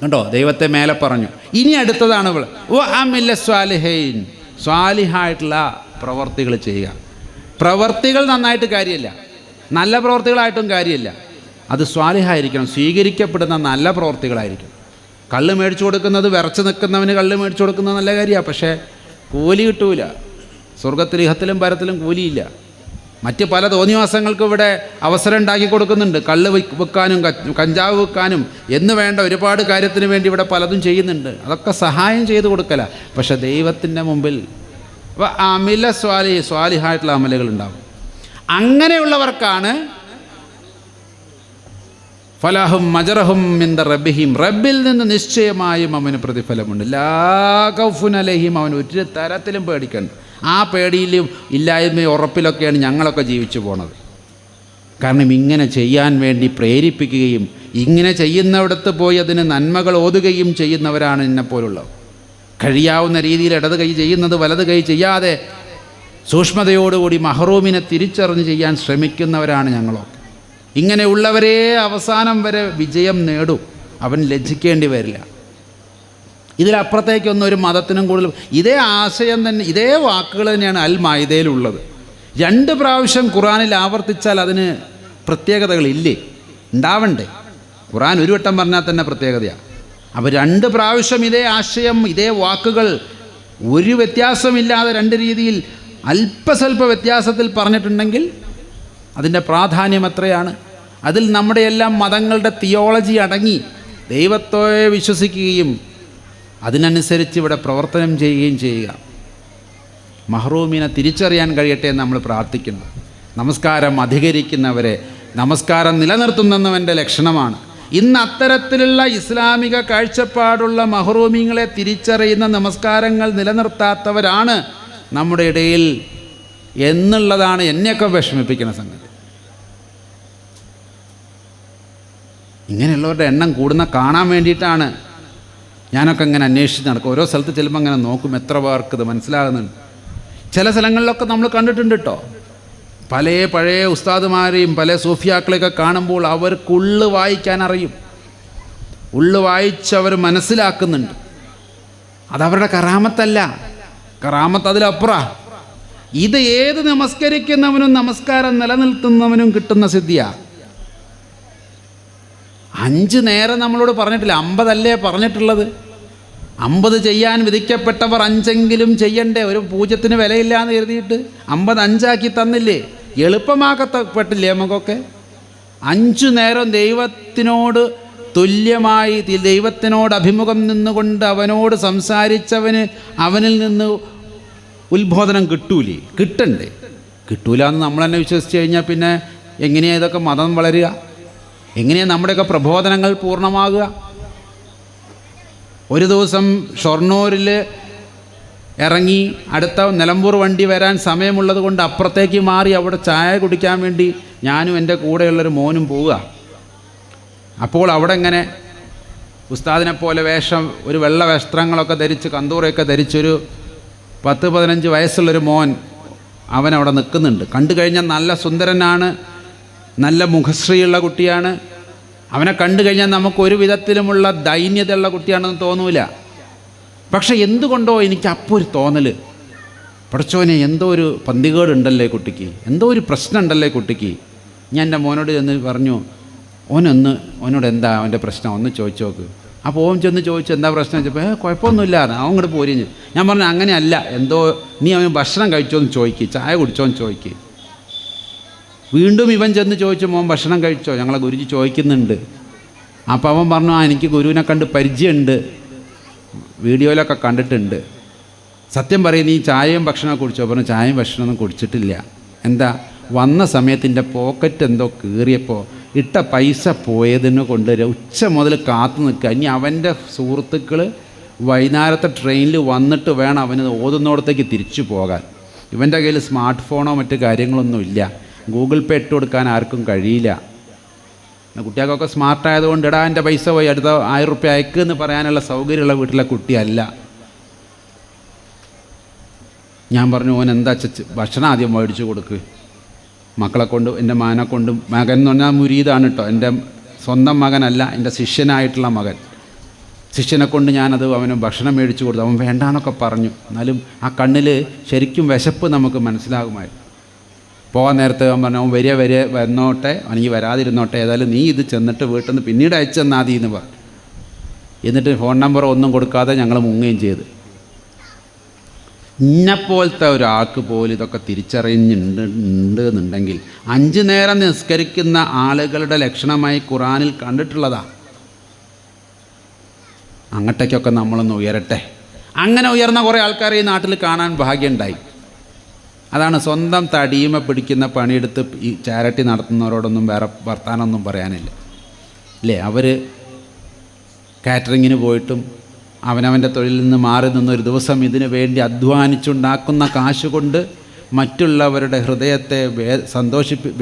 കണ്ടോ, ദൈവത്തെ മേലെ പറഞ്ഞു. ഇനി അടുത്തതാണ് അമില്ല സ്വാലിഹൈൻ, സ്വാലിഹായിട്ടുള്ള പ്രവർത്തികൾ ചെയ്യുക. പ്രവർത്തികൾ നന്നായിട്ട് കാര്യമില്ല, നല്ല പ്രവർത്തികളായിട്ടും കാര്യമില്ല. അത് സ്വാലിഹായിരിക്കണം, സ്വീകരിക്കപ്പെടുന്ന നല്ല പ്രവർത്തികളായിരിക്കും. കള്ള് മേടിച്ചു കൊടുക്കുന്നത്, വിറച്ച് നിൽക്കുന്നവന് കള്ള് മേടിച്ചു കൊടുക്കുന്നത് നല്ല കാര്യമാണ്. പക്ഷേ കൂലി കിട്ടൂല. സ്വർഗത്തിൽ ഇഹത്തിലും പരത്തിലും കൂലിയില്ല. മറ്റ് പല തോന്നിവാസങ്ങൾക്കും ഇവിടെ അവസരം ഉണ്ടാക്കി കൊടുക്കുന്നുണ്ട്. കള്ള് വിൽക്കാനും കഞ്ചാവ് വിൽക്കാനും എന്ന് വേണ്ട ഒരുപാട് കാര്യത്തിന് വേണ്ടി ഇവിടെ പലതും ചെയ്യുന്നുണ്ട്. അതൊക്കെ സഹായം ചെയ്ത് കൊടുക്കല. പക്ഷെ ദൈവത്തിൻ്റെ മുമ്പിൽ അമില സ്വാലിഹായിട്ടുള്ള അമലുകൾ ഉണ്ടാവും. അങ്ങനെയുള്ളവർക്കാണ് ഫലഹും അജ്റഹും മിൻ റബ്ബിഹിം, റബ്ബിൽ നിന്ന് നിശ്ചയമായും അവന് പ്രതിഫലമുണ്ട്. ലാ ഖൗഫുൻ അലൈഹിം, അവൻ ഒരു തരത്തിലും പേടിക്കണ്ട. ആ പേടിയിലും ഇല്ലായ്മയും ഉറപ്പിലൊക്കെയാണ് ഞങ്ങളൊക്കെ ജീവിച്ചു പോണത്. കാരണം ഇങ്ങനെ ചെയ്യാൻ വേണ്ടി പ്രേരിപ്പിക്കുകയും ഇങ്ങനെ ചെയ്യുന്നിടത്ത് പോയി അതിന് നന്മകൾ ഓതുകയും ചെയ്യുന്നവരാണ് എന്നെപ്പോലുള്ളവർ. കഴിയാവുന്ന രീതിയിൽ ഇടത് കൈ ചെയ്യുന്നത് വലത് കൈ ചെയ്യാതെ സൂക്ഷ്മതയോടുകൂടി മഹറൂമിനെ തിരിച്ചറിഞ്ഞ് ചെയ്യാൻ ശ്രമിക്കുന്നവരാണ് ഞങ്ങളൊക്കെ. ഇങ്ങനെയുള്ളവരേ അവസാനം വരെ വിജയം നേടും. അവൻ ലജ്ജിക്കേണ്ടി വരില്ല. ഇതിലപ്പുറത്തേക്കൊന്നും ഒരു മതത്തിനും കൂടുതൽ ഇതേ ആശയം തന്നെ, ഇതേ വാക്കുകൾ തന്നെയാണ് അൽ മായിദയിലുള്ളത്. 2 പ്രാവശ്യം ഖുർആനിൽ ആവർത്തിച്ചാൽ അതിന് പ്രത്യേകതകളില്ലേ? ഉണ്ടാവണ്ടേ? ഖുർആൻ ഒരു വട്ടം പറഞ്ഞാൽ തന്നെ പ്രത്യേകതയാണ്. അപ്പോൾ 2 പ്രാവശ്യം ഇതേ ആശയം, ഇതേ വാക്കുകൾ ഒരു വ്യത്യാസമില്ലാതെ 2 രീതിയിൽ അല്പസ്വല്പ വ്യത്യാസത്തിൽ പറഞ്ഞിട്ടുണ്ടെങ്കിൽ അതിൻ്റെ പ്രാധാന്യം എത്രയാണ്. അതിൽ നമ്മുടെ എല്ലാം മതങ്ങളുടെ തിയോളജി അടങ്ങി ദൈവത്തെ വിശ്വസിക്കുകയും അതിനനുസരിച്ച് ഇവിടെ പ്രവർത്തനം ചെയ്യുകയും ചെയ്യുക. മഹ്റൂമിനെ തിരിച്ചറിയാൻ കഴിയട്ടെ എന്ന് നമ്മൾ പ്രാർത്ഥിക്കുന്നു. നമസ്കാരം അധികരിക്കുന്നവരെ, നമസ്കാരം നിലനിർത്തുന്നവൻ്റെ ലക്ഷണമാണ്. ഇന്ന് അത്തരത്തിലുള്ള ഇസ്ലാമിക കാഴ്ചപ്പാടുള്ള മഹ്റൂമിങ്ങളെ തിരിച്ചറിയുന്ന, നമസ്കാരങ്ങൾ നിലനിർത്താത്തവരാണ് നമ്മുടെ ഇടയിൽ എന്നുള്ളതാണ് എന്നെയൊക്കെ വിഷമിപ്പിക്കുന്ന സംഗതി. ഇങ്ങനെയുള്ളവരുടെ എണ്ണം കൂടുന്ന കാണാൻ വേണ്ടിയിട്ടാണ് ഞാനൊക്കെ ഇങ്ങനെ അന്വേഷിച്ച് നടക്കും. ഓരോ സ്ഥലത്ത് ചെല്ലുമ്പോൾ അങ്ങനെ നോക്കും എത്ര പേർക്ക് ഇത് മനസ്സിലാകുന്നുണ്ട്. ചില സ്ഥലങ്ങളിലൊക്കെ നമ്മൾ കണ്ടിട്ടുണ്ട് കേട്ടോ, പഴയ ഉസ്താദുമാരെയും പല സൂഫിയാക്കളെയൊക്കെ കാണുമ്പോൾ അവർക്ക് ഉള്ളു വായിക്കാൻ അറിയും, ഉള്ളു വായിച്ച് അവർ മനസ്സിലാക്കുന്നുണ്ട്. അതവരുടെ കറാമത്തല്ല, കറാമത്ത് അതിലപ്പുറം. ഇത് ഏത് നമസ്കരിക്കുന്നവനും നമസ്കാരം നിലനിർത്തുന്നവനും കിട്ടുന്ന സിദ്ധിയാണ്. 5 നേരം നമ്മളോട് പറഞ്ഞിട്ടില്ല, 50 അല്ലേ പറഞ്ഞിട്ടുള്ളത്. 50 ചെയ്യാൻ വിധിക്കപ്പെട്ടവർ 5എങ്കിലും ചെയ്യണ്ടേ? ഒരു പൂജ്യത്തിന് വിലയില്ല എന്ന് കരുതിയിട്ട് 50 5ആക്കി തന്നില്ലേ? എളുപ്പമാക്കപ്പെട്ടില്ലേ നമുക്കൊക്കെ? 5 നേരം ദൈവത്തിനോട് തുല്യമായി, ദൈവത്തിനോട് അഭിമുഖം നിന്നുകൊണ്ട് അവനോട് സംസാരിച്ചവന് അവനിൽ നിന്ന് ഉത്ബോധനം കിട്ടൂലേ? കിട്ടണ്ടേ? കിട്ടൂല എന്ന് നമ്മൾ തന്നെ വിശ്വസിച്ച് കഴിഞ്ഞാൽ പിന്നെ എങ്ങനെയാണ് ഇതൊക്കെ മതം വളരുക? എങ്ങനെയാണ് നമ്മുടെയൊക്കെ പ്രബോധനങ്ങൾ പൂർണ്ണമാകുക? ഒരു ദിവസം ഷൊർണൂരിൽ ഇറങ്ങി അടുത്ത നിലമ്പൂർ വണ്ടി വരാൻ സമയമുള്ളത് കൊണ്ട് അപ്പുറത്തേക്ക് മാറി അവിടെ ചായ കുടിക്കാൻ വേണ്ടി ഞാനും എൻ്റെ കൂടെയുള്ളൊരു മോനും പോവുക. അപ്പോൾ അവിടെ ഇങ്ങനെ ഉസ്താദിനെ പോലെ വേഷം, ഒരു വെള്ള വസ്ത്രങ്ങളൊക്കെ ധരിച്ച് കന്തൂറയൊക്കെ ധരിച്ചൊരു 10-15 വയസ്സുള്ളൊരു മോൻ അവനവിടെ നിൽക്കുന്നുണ്ട്. കണ്ടു കഴിഞ്ഞാൽ നല്ല സുന്ദരനാണ്, നല്ല മുഖശ്രീയുള്ള കുട്ടിയാണ്. അവനെ കണ്ടു കഴിഞ്ഞാൽ നമുക്കൊരു വിധത്തിലുമുള്ള ദൈന്യതയുള്ള കുട്ടിയാണെന്ന് തോന്നൂല. പക്ഷെ എന്തുകൊണ്ടോ എനിക്ക് അപ്പോൾ ഒരു തോന്നൽ, പടച്ചോനെ എന്തോ ഒരു പന്തികേടുണ്ടല്ലേ കുട്ടിക്ക്, എന്തോ ഒരു പ്രശ്നം ഉണ്ടല്ലേ കുട്ടിക്ക്. ഞാൻ എൻ്റെ മോനോട് ചെന്ന് പറഞ്ഞു, ഓനോട് എന്താ അവൻ്റെ പ്രശ്നം ഒന്ന് ചോദിച്ചു നോക്ക്. അപ്പോൾ ഓൻ ചെന്ന് ചോദിച്ചു എന്താ പ്രശ്നം വെച്ചപ്പോൾ കുഴപ്പമൊന്നുമില്ല, അവൻ ഇങ്ങോട്ട് പോരിഞ്ഞ്. ഞാൻ പറഞ്ഞു അങ്ങനെയല്ല, എന്തോ നീ അവന് ഭക്ഷണം കഴിച്ചോന്ന് ചോദിക്ക്, ചായ കുടിച്ചോന്ന് ചോദിക്ക്. വീണ്ടും ഇവൻ ചെന്ന് ചോദിച്ചു, മോൻ ഭക്ഷണം കഴിച്ചോ, ഞങ്ങളെ ഗുരുജി ചോദിക്കുന്നുണ്ട്. അപ്പോൾ അവൻ പറഞ്ഞു, എനിക്ക് ഗുരുവിനെ കണ്ട് പരിചയമുണ്ട്, വീഡിയോയിലൊക്കെ കണ്ടിട്ടുണ്ട്. സത്യം പറയും, നീ ചായയും ഭക്ഷണമൊക്കെ കുടിച്ചോ? പറഞ്ഞു ചായയും ഭക്ഷണമൊന്നും കുടിച്ചിട്ടില്ല. എന്താ, വന്ന സമയത്തിൻ്റെ പോക്കറ്റ് എന്തോ കീറിയപ്പോൾ ഇട്ട പൈസ പോയതിന് കൊണ്ട് ഉച്ച മുതൽ കാത്തു നിൽക്കുക. ഇനി അവൻ്റെ സുഹൃത്തുക്കൾ വൈകുന്നേരത്തെ ട്രെയിനിൽ വന്നിട്ട് വേണം അവന് ഓതുന്നോടത്തേക്ക് തിരിച്ചു പോകാൻ. ഇവൻ്റെ കയ്യിൽ സ്മാർട്ട് ഫോണോ മറ്റ് കാര്യങ്ങളൊന്നും ഇല്ല, ഗൂഗിൾ പേ ഇട്ട് കൊടുക്കാൻ ആർക്കും കഴിയില്ല. കുട്ടികൾക്കൊക്കെ സ്മാർട്ടായതുകൊണ്ട് എടാ എൻ്റെ പൈസ പോയി അടുത്ത 1000 റുപ്യ അയക്കുമെന്ന് പറയാനുള്ള സൗകര്യമുള്ള വീട്ടിലെ കുട്ടിയല്ല. ഞാൻ പറഞ്ഞു, ഓൻ എന്താ ഭക്ഷണം ആദ്യം മേടിച്ചു കൊടുക്ക്, മക്കളെ കൊണ്ട്, എൻ്റെ മകനെ കൊണ്ട്. മകൻ എന്ന് പറഞ്ഞാൽ മുരീദാണ് കേട്ടോ, എൻ്റെ സ്വന്തം മകനല്ല, എൻ്റെ ശിഷ്യനായിട്ടുള്ള മകൻ. ശിഷ്യനെ കൊണ്ട് ഞാനത് അവന് ഭക്ഷണം മേടിച്ചു കൊടുത്തു. അവൻ വേണ്ടാന്നൊക്കെ പറഞ്ഞു, എന്നാലും ആ കണ്ണിൽ ശരിക്കും വിശപ്പ് നമുക്ക് മനസ്സിലാകുമായിരുന്നു. പോകാൻ നേരത്തെ അവൻ പറഞ്ഞു, അവൻ വരിക വന്നോട്ടെ, അവനെങ്കിൽ വരാതിരുന്നോട്ടെ, ഏതായാലും നീ ഇത് ചെന്നിട്ട് വീട്ടിൽ നിന്ന് പിന്നീട് അയച്ചെന്നാൽ മതി എന്ന് പറഞ്ഞു. എന്നിട്ട് ഫോൺ നമ്പർ ഒന്നും കൊടുക്കാതെ ഞങ്ങൾ മുങ്ങുകയും ചെയ്ത്. ഇന്നെപ്പോലത്തെ ഒരാൾക്ക് പോലും ഇതൊക്കെ തിരിച്ചറിയുന്നുണ്ട് എന്നുണ്ടെങ്കിൽ 5 നേരം നിസ്കരിക്കുന്ന ആളുകളുടെ ലക്ഷണമായി ഖുറാനിൽ കണ്ടിട്ടുള്ളതാ. അങ്ങോട്ടേക്കൊക്കെ നമ്മളൊന്ന് ഉയരട്ടെ. അങ്ങനെ ഉയർന്ന കുറേ ആൾക്കാരെ ഈ നാട്ടിൽ കാണാൻ ഭാഗ്യമുണ്ടായി. അതാണ് സ്വന്തം തടിയുമ പിടിക്കുന്ന പണിയെടുത്ത് ഈ ചാരിറ്റി നടത്തുന്നവരോടൊന്നും വേറെ വർത്താനമൊന്നും പറയാനില്ല അല്ലേ. അവർ കാറ്ററിങ്ങിന് പോയിട്ടും അവനവൻ്റെ തൊഴിലിൽ നിന്ന് മാറി നിന്നൊരു ദിവസം ഇതിനു വേണ്ടി അധ്വാനിച്ചുണ്ടാക്കുന്ന കാശ് കൊണ്ട് മറ്റുള്ളവരുടെ ഹൃദയത്തെ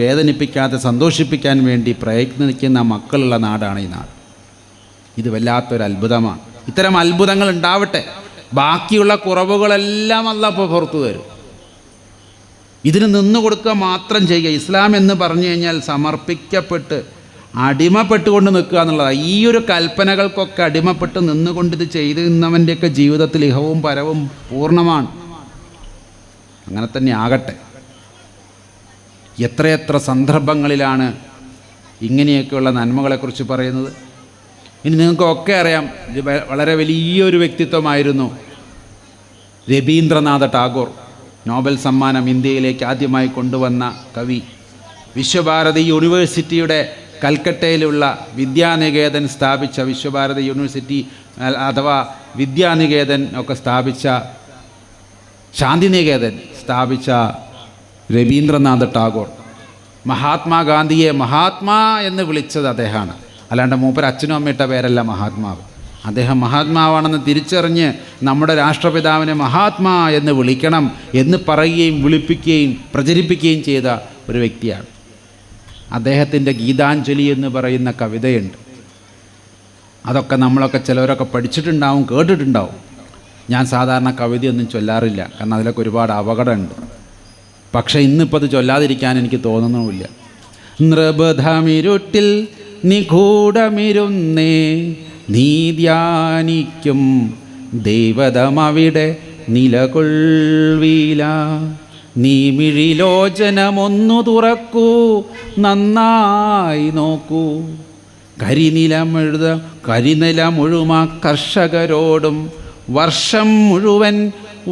വേദനിപ്പിക്കാതെ സന്തോഷിപ്പിക്കാൻ വേണ്ടി പ്രയത്നിക്കുന്ന മക്കളുള്ള നാടാണ് ഈ നാട്. ഇത് വല്ലാത്തൊരു അത്ഭുതമാണ്. ഇത്തരം അത്ഭുതങ്ങൾ ഉണ്ടാവട്ടെ. ബാക്കിയുള്ള കുറവുകളെല്ലാം അല്ലാഹ് ഇപ്പോൾ പുറത്തു തരും. ഇതിന് നിന്നു കൊടുക്കുക മാത്രം ചെയ്യുക. ഇസ്ലാം എന്ന് പറഞ്ഞു കഴിഞ്ഞാൽ സമർപ്പിക്കപ്പെട്ട് അടിമപ്പെട്ടുകൊണ്ട് നിൽക്കുക എന്നുള്ളതാണ്. ഈ ഒരു കൽപ്പനകൾക്കൊക്കെ അടിമപ്പെട്ട് നിന്നുകൊണ്ട് ഇത് ചെയ്യുന്നവൻ്റെയൊക്കെ ജീവിതത്തിൽ ഇഹവും പരവും പൂർണ്ണമാണ്. അങ്ങനെ തന്നെ ആകട്ടെ. എത്രയെത്ര സന്ദർഭങ്ങളിലാണ് ഇങ്ങനെയൊക്കെയുള്ള നന്മകളെക്കുറിച്ച് പറയുന്നത്. ഇനി നിങ്ങൾക്കൊക്കെ അറിയാം, ഇത് വളരെ വലിയൊരു വ്യക്തിത്വമായിരുന്നു രവീന്ദ്രനാഥ ടാഗോർ. നോബൽ സമ്മാനം ഇന്ത്യയിലേക്ക് ആദ്യമായി കൊണ്ടുവന്ന കവി. വിശ്വഭാരതി യൂണിവേഴ്സിറ്റിയുടെ കൽക്കട്ടയിലുള്ള വിദ്യാനികേതൻ സ്ഥാപിച്ച, വിശ്വഭാരതി യൂണിവേഴ്സിറ്റി അഥവാ വിദ്യാനികേതൻ ഒക്കെ സ്ഥാപിച്ച, ശാന്തിനികേതൻ സ്ഥാപിച്ച രവീന്ദ്രനാഥ ടാഗോർ മഹാത്മാഗാന്ധിയെ മഹാത്മാ എന്ന് വിളിച്ചത് അദ്ദേഹമാണ്. അല്ലാണ്ട് മൂപ്പർ അച്ഛനും അമ്മയിട്ട പേരല്ല മഹാത്മാവ്. അദ്ദേഹം മഹാത്മാവാണെന്ന് തിരിച്ചറിഞ്ഞ് നമ്മുടെ രാഷ്ട്രപിതാവിനെ മഹാത്മാ എന്ന് വിളിക്കണം എന്ന് പറയുകയും വിളിപ്പിക്കുകയും പ്രചരിപ്പിക്കുകയും ചെയ്ത ഒരു വ്യക്തിയാണ്. അദ്ദേഹത്തിൻ്റെ ഗീതാഞ്ജലി എന്ന് പറയുന്ന കവിതയുണ്ട്. അതൊക്കെ നമ്മളൊക്കെ ചിലവരൊക്കെ പഠിച്ചിട്ടുണ്ടാവും, കേട്ടിട്ടുണ്ടാവും. ഞാൻ സാധാരണ കവിതയൊന്നും ചൊല്ലാറില്ല, കാരണം അതിലൊക്കെ ഒരുപാട് അപകടമുണ്ട്. പക്ഷേ ഇന്നിപ്പോൾ അത് ചൊല്ലാതിരിക്കാൻ എനിക്ക് തോന്നുന്നുമില്ല. നൃപഥമിരുട്ടിൽ നിഗൂഢമിരുന്നേ നീ ധ്യാനിക്കും ദൈവതമവിടെ നിലകൊള്ളില. നീ മിഴിലോചനമൊന്നു തുറക്കൂ, നന്നായി നോക്കൂ. കരിനിലമുഴുമാ കർഷകരോടും വർഷം മുഴുവൻ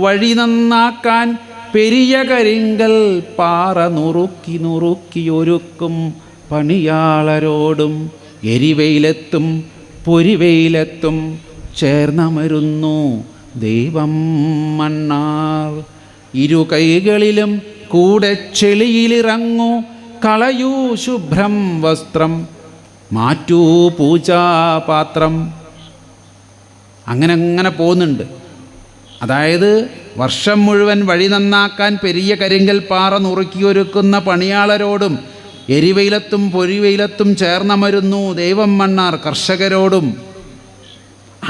വഴി നന്നാക്കാൻ പെരിയ കരിങ്കൽ പാറ നുറുക്കിയൊരുക്കും പണിയാളരോടും എരിവെയിലെത്തും പൊരിവെയിലെത്തും ചേർന്നമരുന്നു ദൈവം മണ്ണാർ. ഇരു കൈകളിലും കൂടെ ചെളിയിലിറങ്ങൂ, കളയൂ ശുഭ്രം വസ്ത്രം, മാറ്റൂ പൂജാപാത്രം. അങ്ങനെ പോകുന്നുണ്ട്. അതായത് വർഷം മുഴുവൻ വഴി നന്നാക്കാൻ പെരിയ കരിങ്കൽ പാറ നുറുക്കിയൊരുക്കുന്ന പണിയാളരോടും എരിവെയിലത്തും പൊരിവെയിലത്തും ചേർന്നമരുന്നു ദൈവം മണ്ണാർ കർഷകരോടും.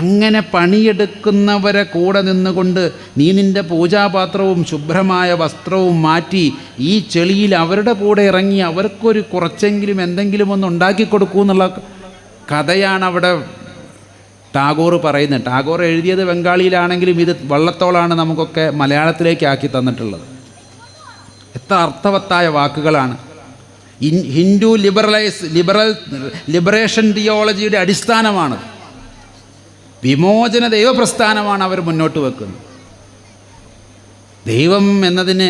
അങ്ങനെ പണിയെടുക്കുന്നവരെ കൂടെ നിന്നുകൊണ്ട് നീ നിൻ്റെ പൂജാപാത്രവും ശുഭ്രമായ വസ്ത്രവും മാറ്റി ഈ ചെളിയിൽ അവരുടെ കൂടെ ഇറങ്ങി അവർക്കൊരു കുറച്ചെങ്കിലും എന്തെങ്കിലും ഒന്ന് ഉണ്ടാക്കി കൊടുക്കൂ എന്നുള്ള കഥയാണ് അവിടെ ടാഗോർ പറയുന്നത്. ടാഗോർ എഴുതിയത് ബംഗാളിയിലാണെങ്കിലും ഇത് വള്ളത്തോളാണ് നമുക്കൊക്കെ മലയാളത്തിലേക്ക് ആക്കി തന്നിട്ടുള്ളത്. എത്ര അർത്ഥവത്തായ വാക്കുകളാണ്. ഹിന്ദു ലിബറേഷൻ തിയോളജിയുടെ അടിസ്ഥാനമാണ്. വിമോചന ദൈവപ്രസ്ഥാനമാണ് അവർ മുന്നോട്ട് വെക്കുന്നത്. ദൈവം എന്നതിന്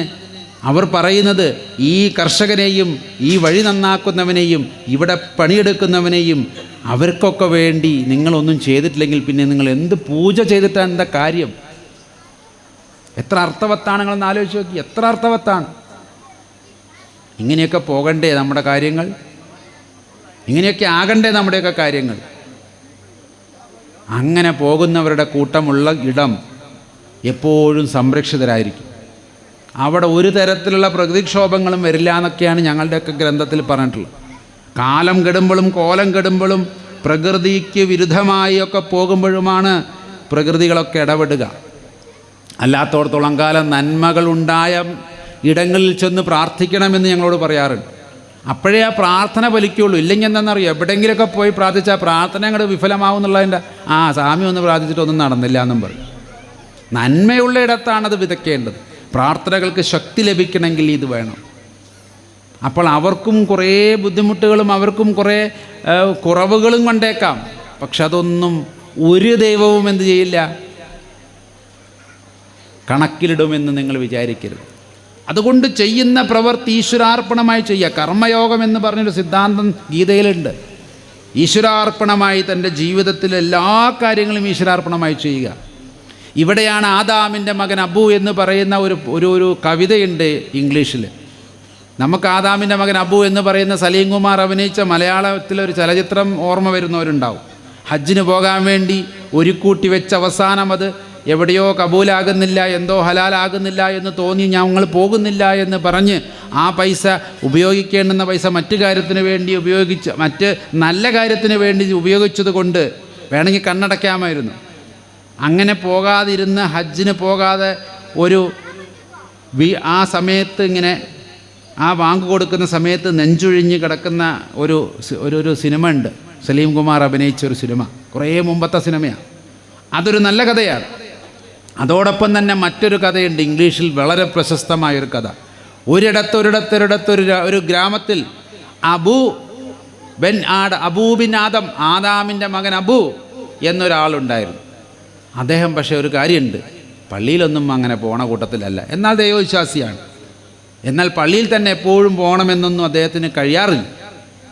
അവർ പറയുന്നത് ഈ കർഷകനെയും ഈ വഴി നന്നാക്കുന്നവനെയും ഇവിടെ പണിയെടുക്കുന്നവനെയും അവർക്കൊക്കെ വേണ്ടി നിങ്ങളൊന്നും ചെയ്തിട്ടില്ലെങ്കിൽ പിന്നെ നിങ്ങൾ എന്ത് പൂജ ചെയ്തിട്ടാണ് എന്താ കാര്യം? എത്ര അർത്ഥവത്താണ്, നിങ്ങളൊന്ന് ആലോചിച്ച് നോക്കി, എത്ര അർത്ഥവത്താണ്. ഇങ്ങനെയൊക്കെ പോകണ്ടേ നമ്മുടെ കാര്യങ്ങൾ? ഇങ്ങനെയൊക്കെ ആകണ്ടേ നമ്മുടെയൊക്കെ കാര്യങ്ങൾ? അങ്ങനെ പോകുന്നവരുടെ കൂട്ടമുള്ള ഇടം എപ്പോഴും സംരക്ഷിതരായിരിക്കും. അവിടെ ഒരു തരത്തിലുള്ള പ്രകൃതിക്ഷോഭങ്ങളും വരില്ല എന്നൊക്കെയാണ് ഞങ്ങളുടെയൊക്കെ ഗ്രന്ഥത്തിൽ പറഞ്ഞിട്ടുള്ളത്. കാലം കെടുമ്പോഴും കോലം കെടുമ്പോഴും പ്രകൃതിക്ക് വിരുദ്ധമായി ഒക്കെ പോകുമ്പോഴുമാണ് പ്രകൃതികളൊക്കെ ഇടപെടുക. അല്ലാത്തോടത്തോളം കാലം നന്മകളുണ്ടായ ഇടങ്ങളിൽ ചെന്ന് പ്രാർത്ഥിക്കണമെന്ന് ഞങ്ങളോട് പറയാറുണ്ട്. അപ്പോഴേ ആ പ്രാർത്ഥന ഫലിക്കുള്ളൂ. ഇല്ലെങ്കിൽ എന്താണെന്നറിയോ, എവിടെയെങ്കിലുമൊക്കെ പോയി പ്രാർത്ഥിച്ചാൽ പ്രാർത്ഥന അങ്ങോട്ട് വിഫലമാവും എന്നുള്ളതിൻ്റെ സ്വാമി ഒന്ന് പ്രാർത്ഥിച്ചിട്ടൊന്നും നടന്നില്ല എന്നും പറയും. നന്മയുള്ള ഇടത്താണത് വിതയ്ക്കേണ്ടത്. പ്രാർത്ഥനകൾക്ക് ശക്തി ലഭിക്കണമെങ്കിൽ ഇത് വേണം. അപ്പോൾ അവർക്കും കുറേ ബുദ്ധിമുട്ടുകളും അവർക്കും കുറേ കുറവുകളും കൊണ്ടേക്കാം. പക്ഷെ അതൊന്നും ഒരു ദൈവവും എന്ത് ചെയ്യില്ല, കണക്കിലിടുമെന്ന് നിങ്ങൾ വിചാരിക്കരുത്. അതുകൊണ്ട് ചെയ്യുന്ന പ്രവൃത്തി ഈശ്വരാർപ്പണമായി ചെയ്യുക. കർമ്മയോഗം എന്ന് പറഞ്ഞൊരു സിദ്ധാന്തം ഗീതയിലുണ്ട്. ഈശ്വരാർപ്പണമായി തൻ്റെ ജീവിതത്തിലെ എല്ലാ കാര്യങ്ങളും ഈശ്വരാർപ്പണമായി ചെയ്യുക. ഇവിടെയാണ് ആദാമിൻ്റെ മകൻ അബു എന്ന് പറയുന്ന ഒരു കവിതയുണ്ട് ഇംഗ്ലീഷിൽ. നമുക്ക് ആദാമിൻ്റെ മകൻ അബു എന്ന് പറയുന്ന സലീം കുമാർ അഭിനയിച്ച മലയാളത്തിലൊരു ചലച്ചിത്രം ഓർമ്മ വരുന്നവരുണ്ടാവും. ഹജ്ജിന് പോകാൻ വേണ്ടി ഒരുക്കൂട്ടി വെച്ച അവസാനം അത് എവിടെയോ കബൂലാകുന്നില്ല, എന്തോ ഹലാലാകുന്നില്ല എന്ന് തോന്നി ഞങ്ങൾ പോകുന്നില്ല എന്ന് പറഞ്ഞ് ആ പൈസ ഉപയോഗിക്കേണ്ടുന്ന പൈസ മറ്റു കാര്യത്തിന് വേണ്ടി മറ്റ് നല്ല കാര്യത്തിന് വേണ്ടി ഉപയോഗിച്ചത് കൊണ്ട് വേണമെങ്കിൽ കണ്ണടയ്ക്കാമായിരുന്നു. അങ്ങനെ പോകാതിരുന്ന് ഹജ്ജിന് പോകാതെ ആ സമയത്ത് ഇങ്ങനെ ആ വാങ്ങ് കൊടുക്കുന്ന സമയത്ത് നെഞ്ചൊഴിഞ്ഞ് കിടക്കുന്ന ഒരു സിനിമ ഉണ്ട്. സലീം കുമാർ അഭിനയിച്ചൊരു സിനിമ, കുറേ മുമ്പത്തെ സിനിമയാണ്. അതൊരു നല്ല കഥയാണ്. അതോടൊപ്പം തന്നെ മറ്റൊരു കഥയുണ്ട് ഇംഗ്ലീഷിൽ, വളരെ പ്രശസ്തമായൊരു കഥ. ഒരു ഗ്രാമത്തിൽ അബു അബൂ ബിൻ ആദം, ആദാമിൻ്റെ മകൻ അബൂ എന്നൊരാളുണ്ടായിരുന്നു. അദ്ദേഹം പക്ഷേ ഒരു കാര്യമുണ്ട്, പള്ളിയിലൊന്നും അങ്ങനെ പോണ കൂട്ടത്തിലല്ല, എന്നാൽ ദൈവവിശ്വാസിയാണ്. എന്നാൽ പള്ളിയിൽ തന്നെ എപ്പോഴും പോകണമെന്നൊന്നും അദ്ദേഹത്തിന് കഴിയാറില്ല.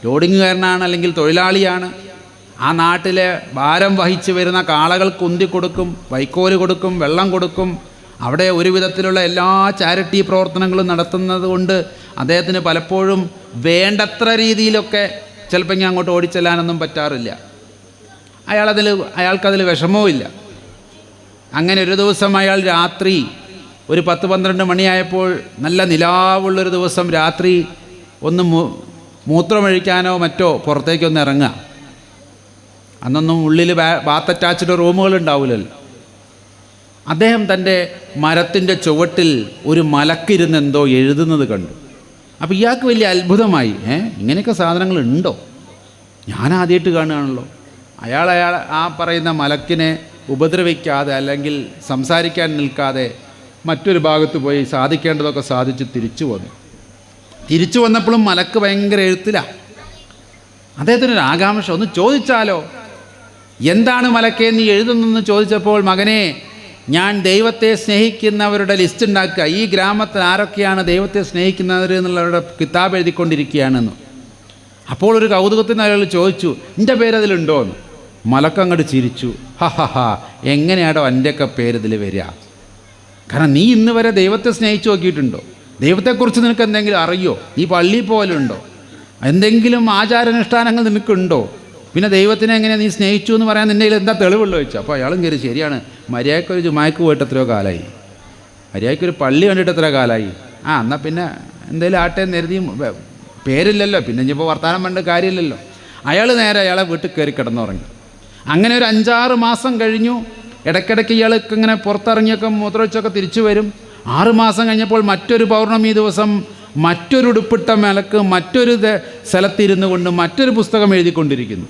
ലോഡിങ്ങുകാരനാണ്, അല്ലെങ്കിൽ തൊഴിലാളിയാണ്. ആ നാട്ടിലെ ഭാരം വഹിച്ച് വരുന്ന കാളകൾക്ക് ഉന്തി കൊടുക്കും, വൈക്കോല് കൊടുക്കും, വെള്ളം കൊടുക്കും. അവിടെ ഒരു വിധത്തിലുള്ള എല്ലാ ചാരിറ്റി പ്രവർത്തനങ്ങളും നടത്തുന്നത് കൊണ്ട് അദ്ദേഹത്തിന് പലപ്പോഴും വേണ്ടത്ര രീതിയിലൊക്കെ ചിലപ്പോൾ ഇങ്ങനെ അങ്ങോട്ട് ഓടിച്ചെല്ലാനൊന്നും പറ്റാറില്ല. അയാൾക്കതിൽ വിഷമവും ഇല്ല. അങ്ങനെ ഒരു ദിവസം അയാൾ രാത്രി ഒരു 10-12 മണിയായപ്പോൾ, നല്ല നിലാവുള്ളൊരു ദിവസം രാത്രി ഒന്ന് മൂത്രമൊഴിക്കാനോ മറ്റോ പുറത്തേക്കൊന്ന് ഇറങ്ങുക. അന്നൊന്നും ഉള്ളിൽ ബാത്ത് അറ്റാച്ച്ഡ് റൂമുകൾ ഉണ്ടാവില്ലല്ലോ. അദ്ദേഹം തൻ്റെ മരത്തിൻ്റെ ചുവട്ടിൽ ഒരു മലക്കിരുന്ന് എന്തോ എഴുതുന്നത് കണ്ടു. അപ്പോൾ ഇയാൾക്ക് വലിയ അത്ഭുതമായി. ഇങ്ങനെയൊക്കെ സാധനങ്ങളുണ്ടോ, ഞാൻ ആദ്യമായിട്ട് കാണുകയാണല്ലോ. അയാൾ ആ പറയുന്ന മലക്കിനെ ഉപദ്രവിക്കാതെ അല്ലെങ്കിൽ സംസാരിക്കാൻ നിൽക്കാതെ മറ്റൊരു ഭാഗത്ത് പോയി സാധിക്കേണ്ടതൊക്കെ സാധിച്ച് തിരിച്ചു വന്നപ്പോഴും മലക്ക് ഭയങ്കര എഴുത്തിലാണ്. അദ്ദേഹത്തിനൊരു ആകാംക്ഷ, ഒന്ന് ചോദിച്ചാലോ, എന്താണ് മലക്കേ നീ എഴുതുന്നെന്ന് ചോദിച്ചപ്പോൾ, മകനെ, ഞാൻ ദൈവത്തെ സ്നേഹിക്കുന്നവരുടെ ലിസ്റ്റ് ഉണ്ടാക്കുക, ഈ ഗ്രാമത്തിൽ ആരൊക്കെയാണ് ദൈവത്തെ സ്നേഹിക്കുന്നവർ എന്നുള്ളവരുടെ കിതാബ് എഴുതിക്കൊണ്ടിരിക്കുകയാണെന്ന്. അപ്പോൾ ഒരു കൗതുകത്തിന് അയാൾ ചോദിച്ചു, നിൻ്റെ പേരതിലുണ്ടോ എന്ന്. മലക്കങ്ങോട്ട് ചിരിച്ചു. ഹാ, എങ്ങനെയാണോ എൻ്റെയൊക്കെ പേരിതിൽ വരിക? കാരണം നീ ഇന്ന് വരെ ദൈവത്തെ സ്നേഹിച്ചു നോക്കിയിട്ടുണ്ടോ? ദൈവത്തെക്കുറിച്ച് നിനക്ക് എന്തെങ്കിലും അറിയോ? നീ പള്ളിയിൽ പോലുണ്ടോ? എന്തെങ്കിലും ആചാരാനുഷ്ഠാനങ്ങൾ നിനക്കുണ്ടോ? പിന്നെ ദൈവത്തിനെ എങ്ങനെ നീ സ്നേഹിച്ചു എന്ന് പറയാൻ നിൻ്റെ കയ്യിൽ എന്താ തെളിവുള്ളൂ ചോദിച്ചു. അപ്പോൾ അയാളും കയറി, ശരിയാണ്, മര്യാദക്കൊരു ജുമായ്ക്ക് പോയിട്ട് എത്രയോ കാലമായി, മര്യാദക്കൊരു പള്ളി കണ്ടിട്ട് എത്ര കാലമായി. എന്നാൽ പിന്നെ എന്തെങ്കിലും ആട്ടെ എന്ന് കരുതി, പേരില്ലല്ലോ, പിന്നെ ഇനിയിപ്പോൾ വർത്തമാനം പറഞ്ഞ കാര്യമില്ലല്ലോ. അയാൾ നേരെ അയാളെ വീട്ടിൽ കയറി കിടന്നുറങ്ങി. അങ്ങനെ ഒരു 5-6 മാസം കഴിഞ്ഞു. ഇടയ്ക്കിടയ്ക്ക് ഇയാൾക്ക് ഇങ്ങനെ പുറത്തിറങ്ങിയൊക്കെ മൂത്രമൊഴിച്ചൊക്കെ തിരിച്ചു വരും. 6 മാസം കഴിഞ്ഞപ്പോൾ മറ്റൊരു പൗർണമി ദിവസം മറ്റൊരു ഉടുപ്പിട്ട മലക്ക് മറ്റൊരു സ്ഥലത്തിരുന്നു കൊണ്ട് മറ്റൊരു പുസ്തകം എഴുതിക്കൊണ്ടിരിക്കുന്നു.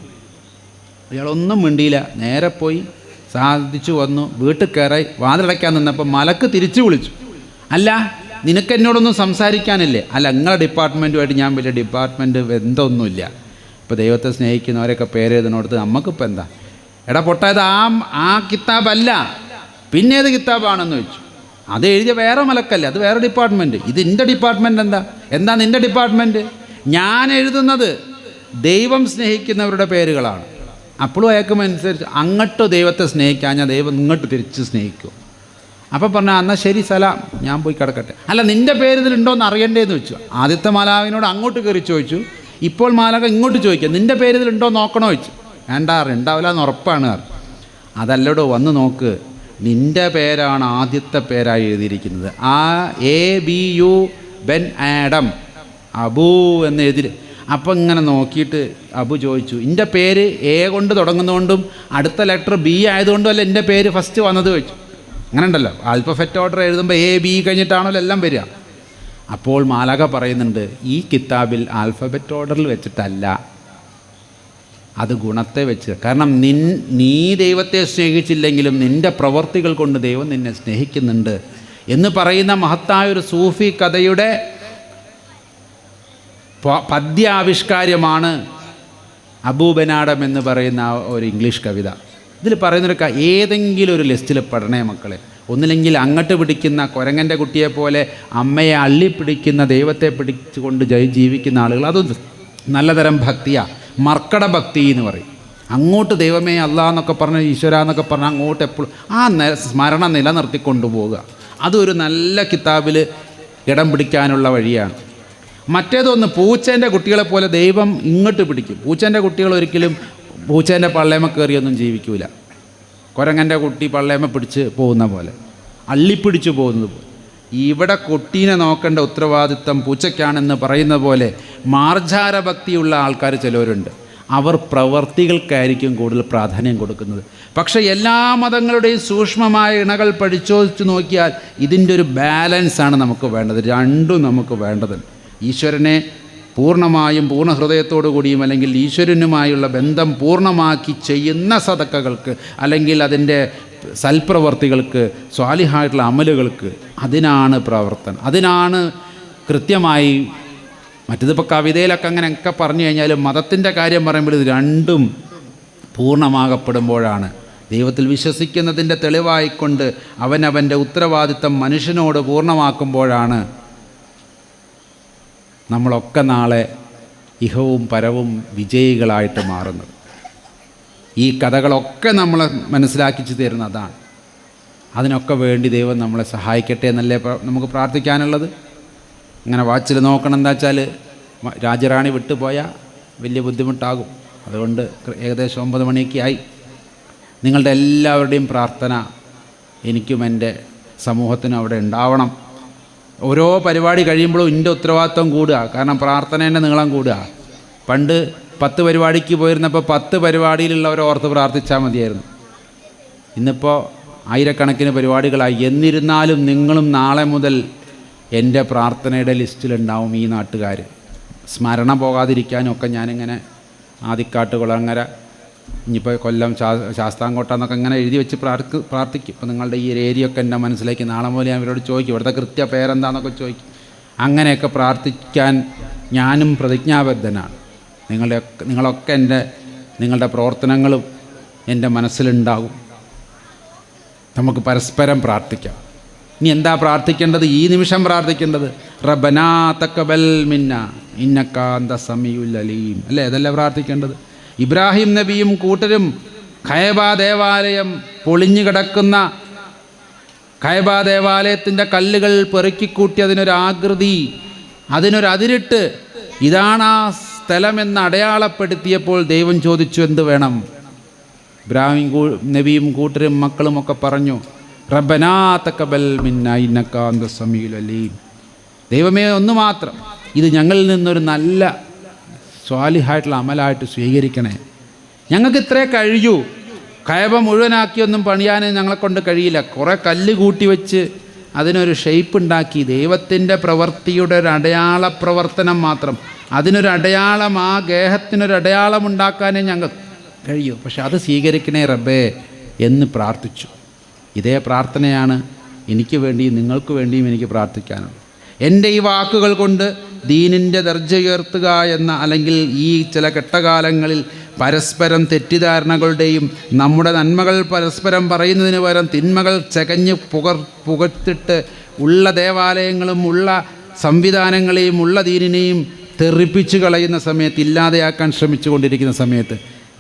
അയാളൊന്നും മിണ്ടിയില്ല, നേരെ പോയി സാധിച്ചു വന്നു. വീട്ടിൽ കയറി വാതിലടയ്ക്കാൻ നിന്നപ്പോൾ മലക്ക് തിരിച്ചു വിളിച്ചു. അല്ല, നിനക്ക് എന്നോടൊന്നും സംസാരിക്കാനില്ലേ? അല്ല, നിങ്ങളുടെ ഡിപ്പാർട്ട്മെൻറ്റുമായിട്ട് ഞാൻ വലിയ ഡിപ്പാർട്ട്മെൻറ്റ് ബന്ധമൊന്നുമില്ല. ഇപ്പോൾ ദൈവത്തെ സ്നേഹിക്കുന്നവരൊക്കെ പേരെഴുതിനോടത്ത് നമുക്കിപ്പോൾ എന്താ? എടാ പൊട്ടായത്, ആ കിതാബല്ല, പിന്നെ ഏത് കിതാബാണെന്ന് ചോദിച്ചു. അത് എഴുതിയ വേറെ മലക്കല്ലേ, അത് വേറെ ഡിപ്പാർട്ട്മെൻറ്റ്. ഇത് എൻ്റെ ഡിപ്പാർട്ട്മെൻറ്റ്. എന്താ നിൻ്റെ ഡിപ്പാർട്ട്മെൻറ്റ്? ഞാൻ എഴുതുന്നത് ദൈവം സ്നേഹിക്കുന്നവരുടെ പേരുകളാണ്. അപ്പോഴും അയക്കുമനുസരിച്ച് അങ്ങോട്ട് ദൈവത്തെ സ്നേഹിക്കാൻ ഞാൻ ദൈവം ഇങ്ങോട്ട് തിരിച്ച് സ്നേഹിക്കും. അപ്പോൾ പറഞ്ഞാൽ എന്നാൽ ശരി, സലാം, ഞാൻ പോയി കിടക്കട്ടെ. അല്ല, നിൻ്റെ പേര് ഇതിലുണ്ടോയെന്ന് അറിയണ്ടേന്ന് വെച്ചു. ആദ്യത്തെ മാലാവിനോട് അങ്ങോട്ട് കയറി ചോദിച്ചു. ഇപ്പോൾ മാലാക ഇങ്ങോട്ട് ചോദിക്കുക, നിൻ്റെ പേര് ഇതിലുണ്ടോ നോക്കണോ ചോദിച്ചു. ഉണ്ടാവില്ല എന്ന് ഉറപ്പാണ്. അതല്ലടോ, വന്ന് നോക്ക്, നിൻ്റെ പേരാണ് ആദ്യത്തെ പേരായി എഴുതിയിരിക്കുന്നത്. ABU ബെൻ ആഡം, അബൂ എന്ന് എഴുതി. അപ്പം ഇങ്ങനെ നോക്കിയിട്ട് അബു ചോദിച്ചു, എൻ്റെ പേര് A കൊണ്ട് തുടങ്ങുന്നതുകൊണ്ടും അടുത്ത ലെറ്റർ B ആയതുകൊണ്ടും അല്ല എൻ്റെ പേര് ഫസ്റ്റ് വന്നത് ചോദിച്ചു. അങ്ങനെ ഉണ്ടല്ലോ, ആൽഫബറ്റ് ഓർഡർ എഴുതുമ്പോൾ AB കഴിഞ്ഞിട്ടാണല്ലോ എല്ലാം വരിക. അപ്പോൾ മാലാക പറയുന്നുണ്ട്, ഈ കിതാബിൽ ആൽഫബറ്റ് ഓർഡറിൽ വെച്ചിട്ടല്ല, അത് ഗുണത്തെ വെച്ച്. കാരണം നീ ദൈവത്തെ സ്നേഹിച്ചില്ലെങ്കിലും നിൻ്റെ പ്രവർത്തികൾ കൊണ്ട് ദൈവം നിന്നെ സ്നേഹിക്കുന്നുണ്ട് എന്ന് പറയുന്ന മഹത്തായൊരു സൂഫി കഥയുടെ പദ്യാവിഷ്കാരമാണ് അബൂ ബിൻ ആദം എന്ന് പറയുന്ന ഒരു ഇംഗ്ലീഷ് കവിത. ഇതിൽ പറയുന്നൊരു ഏതെങ്കിലും ഒരു ലിസ്റ്റിൽ പെടണേ മക്കളെ. ഒന്നില്ലെങ്കിൽ അങ്ങോട്ട് പിടിക്കുന്ന കുരങ്ങൻ്റെ കുട്ടിയെപ്പോലെ അമ്മയെ അള്ളിപ്പിടിക്കുന്ന ദൈവത്തെ പിടിച്ചുകൊണ്ട് ജീവിക്കുന്ന ആളുകൾ, അത് നല്ലതരം ഭക്തിയാണ്. മർക്കട ഭക്തി എന്ന് പറയും. അങ്ങോട്ട് ദൈവമേ അല്ലാ എന്നൊക്കെ പറഞ്ഞ് ഈശ്വര എന്നൊക്കെ പറഞ്ഞാൽ അങ്ങോട്ട് എപ്പോഴും ആ സ്മരണ നിലനിർത്തിക്കൊണ്ടു പോവുക, അതൊരു നല്ല കിതാബിൽ ഇടം പിടിക്കാനുള്ള വഴിയാണ്. മറ്റേതൊന്ന് പൂച്ചേൻ്റെ കുട്ടികളെ പോലെ ദൈവം ഇങ്ങോട്ട് പിടിക്കും. പൂച്ചേൻ്റെ കുട്ടികൾ ഒരിക്കലും പൂച്ചേൻ്റെ പള്ളേമ കയറിയൊന്നും ജീവിക്കൂല. കുരങ്ങൻ്റെ കുട്ടി പള്ളേമ പിടിച്ച് പോകുന്ന പോലെ, അള്ളിപ്പിടിച്ച് പോകുന്നത് പോലെ. ഇവിടെ കുട്ടീനെ നോക്കേണ്ട ഉത്തരവാദിത്തം പൂച്ചയ്ക്കാണെന്ന് പറയുന്ന പോലെ മാർജാര ഭക്തിയുള്ള ആൾക്കാർ ചിലവരുണ്ട്. അവർ പ്രവർത്തികൾക്കായിരിക്കും കൂടുതൽ പ്രാധാന്യം കൊടുക്കുന്നത്. പക്ഷേ എല്ലാ മതങ്ങളുടെയും സൂക്ഷ്മമായ ഇണകൾ പരിശോധിച്ച് നോക്കിയാൽ ഇതിൻ്റെ ഒരു ബാലൻസാണ് നമുക്ക് വേണ്ടത്. രണ്ടും നമുക്ക് വേണ്ടത്. ഈശ്വരനെ പൂർണ്ണമായും പൂർണ്ണ ഹൃദയത്തോടു കൂടിയും അല്ലെങ്കിൽ ഈശ്വരനുമായുള്ള ബന്ധം പൂർണ്ണമാക്കി ചെയ്യുന്ന സദക്കകൾക്ക് അല്ലെങ്കിൽ അതിൻ്റെ സൽപ്രവർത്തികൾക്ക്, സ്വാലിഹായിട്ടുള്ള അമലുകൾക്ക്, അതിനാണ് പ്രവർത്തനം, അതിനാണ് കൃത്യമായി മറ്റേതിപ്പോൾ കവിതയിലൊക്കെ അങ്ങനെയൊക്കെ പറഞ്ഞു കഴിഞ്ഞാലും മതത്തിൻ്റെ കാര്യം പറയുമ്പോൾ ഇത് രണ്ടും പൂർണ്ണമാകപ്പെടുമ്പോഴാണ്, ദൈവത്തിൽ വിശ്വസിക്കുന്നതിൻ്റെ തെളിവായിക്കൊണ്ട് അവനവൻ്റെ ഉത്തരവാദിത്തം മനുഷ്യനോട് പൂർണ്ണമാക്കുമ്പോഴാണ് നമ്മളൊക്കെ നാളെ ഇഹവും പരവും വിജയികളായിട്ട് മാറുന്നത്. ഈ കഥകളൊക്കെ നമ്മളെ മനസ്സിലാക്കിച്ചു തരുന്ന അതാണ്. അതിനൊക്കെ വേണ്ടി ദൈവം നമ്മളെ സഹായിക്കട്ടെ എന്നല്ലേ നമുക്ക് പ്രാർത്ഥിക്കാനുള്ളത്. അങ്ങനെ വാച്ചിൽ നോക്കണം, എന്താ വെച്ചാൽ രാജറാണി വിട്ടുപോയാൽ വലിയ ബുദ്ധിമുട്ടാകും. അതുകൊണ്ട് ഏകദേശം 9 മണിയൊക്കെ ആയി. നിങ്ങളുടെ എല്ലാവരുടെയും പ്രാർത്ഥന എനിക്കും എൻ്റെ സമൂഹത്തിനും അവിടെ ഉണ്ടാവണം. ഓരോ പരിപാടി കഴിയുമ്പോഴും എൻ്റെ ഉത്തരവാദിത്വം കൂടുക. കാരണം പ്രാർത്ഥനേൻ്റെ നീളം കൂടുക. പണ്ട് 10 പരിപാടിക്ക് പോയിരുന്നപ്പോൾ 10 പരിപാടിയിലുള്ളവരെ ഓർത്ത് പ്രാർത്ഥിച്ചാൽ മതിയായിരുന്നു. ഇന്നിപ്പോൾ ആയിരക്കണക്കിന് പരിപാടികളായി. എന്നിരുന്നാലും നിങ്ങളും നാളെ മുതൽ എൻ്റെ പ്രാർത്ഥനയുടെ ലിസ്റ്റിലുണ്ടാവും ഈ നാട്ടുകാർ. സ്മരണ പോകാതിരിക്കാനും ഒക്കെ ഞാനിങ്ങനെ ആദിക്കാട്ട്, കുളങ്ങര, ഇനിയിപ്പോൾ കൊല്ലം, ശാസ്താംകോട്ട എന്നൊക്കെ ഇങ്ങനെ എഴുതി വെച്ച് പ്രാർത്ഥിക്കും. ഇപ്പോൾ നിങ്ങളുടെ ഈ ഏരിയ ഒക്കെ എൻ്റെ മനസ്സിലേക്ക് നാളെ മുതൽ ഞാൻ ഇവരോട് ചോദിക്കും, ഇവിടുത്തെ കൃത്യ പേരെന്താണെന്നൊക്കെ ചോദിക്കും. അങ്ങനെയൊക്കെ പ്രാർത്ഥിക്കാൻ ഞാനും പ്രതിജ്ഞാബദ്ധനാണ്. നിങ്ങളൊക്കെ നിങ്ങളുടെ പ്രവർത്തനങ്ങളും എൻ്റെ മനസ്സിലുണ്ടാകും. നമുക്ക് പരസ്പരം പ്രാർത്ഥിക്കാം. ഇനി എന്താ പ്രാർത്ഥിക്കേണ്ടത്? ഈ നിമിഷം പ്രാർത്ഥിക്കേണ്ടത് റബ്ബനാ തഖബ്ബൽ മിന്നാ ഇന്നക അന്ത സമീഉൽ അലീം അല്ലേ? അതല്ലേ പ്രാർത്ഥിക്കേണ്ടത്. ഇബ്രാഹിം നബിയും കൂട്ടരും ഖൈബ ദേവാലയം പൊളിഞ്ഞു കിടക്കുന്ന ഖൈബ ദേവാലയത്തിൻ്റെ കല്ലുകൾ പെറുക്കിക്കൂട്ടി അതിനൊരാകൃതി, അതിനൊരതിരിട്ട് ഇതാണ് ആ സ്ഥലമെന്ന് അടയാളപ്പെടുത്തിയപ്പോൾ ദൈവം ചോദിച്ചു, എന്ത് വേണം? ഇബ്രാഹിം നബിയും കൂട്ടരും മക്കളുമൊക്കെ പറഞ്ഞു, റബ്ബനാ തഖബ്ബൽ മിന്നാ ഇന്നക അന്ത സമീഉൽ അലീം. ദൈവമേ, ഒന്ന് മാത്രം ഇത് ഞങ്ങളിൽ നിന്നൊരു നല്ല സ്വാലിഹായിട്ടുള്ള അമലായിട്ട് സ്വീകരിക്കണേ. ഞങ്ങൾക്ക് ഇത്രേ കഴിയൂ. കഅബ മുഴുവനാക്കിയൊന്നും പണിയാൻ ഞങ്ങളെക്കൊണ്ട് കഴിയില്ല. കുറേ കല്ല് കൂട്ടി വെച്ച് അതിനൊരു ഷേപ്പ് ഉണ്ടാക്കി ദൈവത്തിൻ്റെ പ്രവൃത്തിയുടെ ഒരു അടയാള പ്രവർത്തനം മാത്രം, അതിനൊരു അടയാളം, ആ ഗേഹത്തിനൊരു അടയാളം ഉണ്ടാക്കാനേ ഞങ്ങൾ കഴിയൂ. പക്ഷെ അത് സ്വീകരിക്കണേ റബ്ബേ എന്ന് പ്രാർത്ഥിച്ചു. ഇതേ പ്രാർത്ഥനയാണ് എനിക്ക് വേണ്ടിയും നിങ്ങൾക്ക് വേണ്ടിയും എനിക്ക് പ്രാർത്ഥിക്കാനുള്ളത്. എൻ്റെ ഈ വാക്കുകൾ കൊണ്ട് ദീനിൻ്റെ ദർജ ഉയർത്തുക എന്ന, അല്ലെങ്കിൽ ഈ ചില ഘട്ടകാലങ്ങളിൽ പരസ്പരം തെറ്റിദ്ധാരണകളുടെയും നമ്മുടെ നന്മകൾ പരസ്പരം പറയുന്നതിന് പകരം തിന്മകൾ ചകഞ്ഞ് പുകത്തിട്ട് ഉള്ള ദേവാലയങ്ങളും ഉള്ള സംവിധാനങ്ങളെയും ഉള്ള ദീനിനെയും തെറിപ്പിച്ച് കളയുന്ന സമയത്ത്, ഇല്ലാതെയാക്കാൻ ശ്രമിച്ചു കൊണ്ടിരിക്കുന്ന സമയത്ത്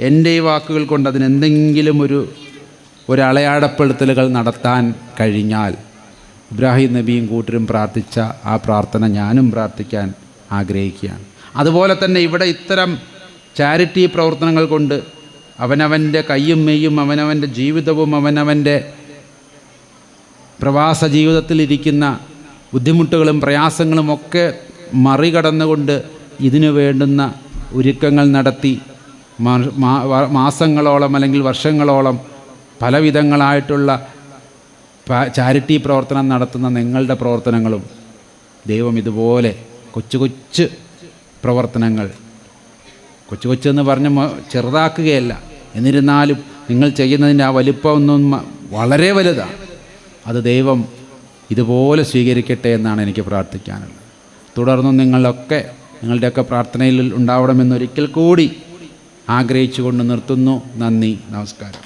എൻ്റെ ഈ വാക്കുകൾ കൊണ്ട് അതിനെന്തെങ്കിലും ഒരു അളയാടപ്പെടുത്തലുകൾ നടത്താൻ കഴിഞ്ഞാൽ ഇബ്രാഹിം നബിയും കൂട്ടരും പ്രാർത്ഥിച്ച ആ പ്രാർത്ഥന ഞാനും പ്രാർത്ഥിക്കാൻ ആഗ്രഹിക്കുകയാണ്. അതുപോലെ തന്നെ ഇവിടെ ഇത്തരം ചാരിറ്റി പ്രവർത്തനങ്ങൾ കൊണ്ട് അവനവൻ്റെ കയ്യും മെയ്യും അവനവൻ്റെ ജീവിതവും അവനവൻ്റെ പ്രവാസ ജീവിതത്തിലിരിക്കുന്ന ബുദ്ധിമുട്ടുകളും പ്രയാസങ്ങളും ഒക്കെ മറികടന്നുകൊണ്ട് ഇതിനു വേണ്ടുന്ന ഒരുക്കങ്ങൾ നടത്തി മാസങ്ങളോളം അല്ലെങ്കിൽ വർഷങ്ങളോളം പലവിധങ്ങളായിട്ടുള്ള ചാരിറ്റി പ്രവർത്തനം നടത്തുന്ന നിങ്ങളുടെ പ്രവർത്തനങ്ങളും ദൈവം ഇതുപോലെ കൊച്ചു കൊച്ചു പ്രവർത്തനങ്ങൾ, കൊച്ചു കൊച്ചെന്ന് പറഞ്ഞ് ചെറുതാക്കുകയല്ല, എന്നിരുന്നാലും നിങ്ങൾ ചെയ്യുന്നതിൻ്റെ ആ വലിപ്പമൊന്നും വളരെ വലുതാണ്. അത് ദൈവം ഇതുപോലെ സ്വീകരിക്കട്ടെ എന്നാണ് എനിക്ക് പ്രാർത്ഥിക്കാനുള്ളത്. തുടർന്നും നിങ്ങളുടെയൊക്കെ പ്രാർത്ഥനയിൽ ഉണ്ടാവണമെന്നൊരിക്കൽ കൂടി ആഗ്രഹിച്ചുകൊണ്ട് നിർത്തുന്നു. നന്ദി, നമസ്കാരം.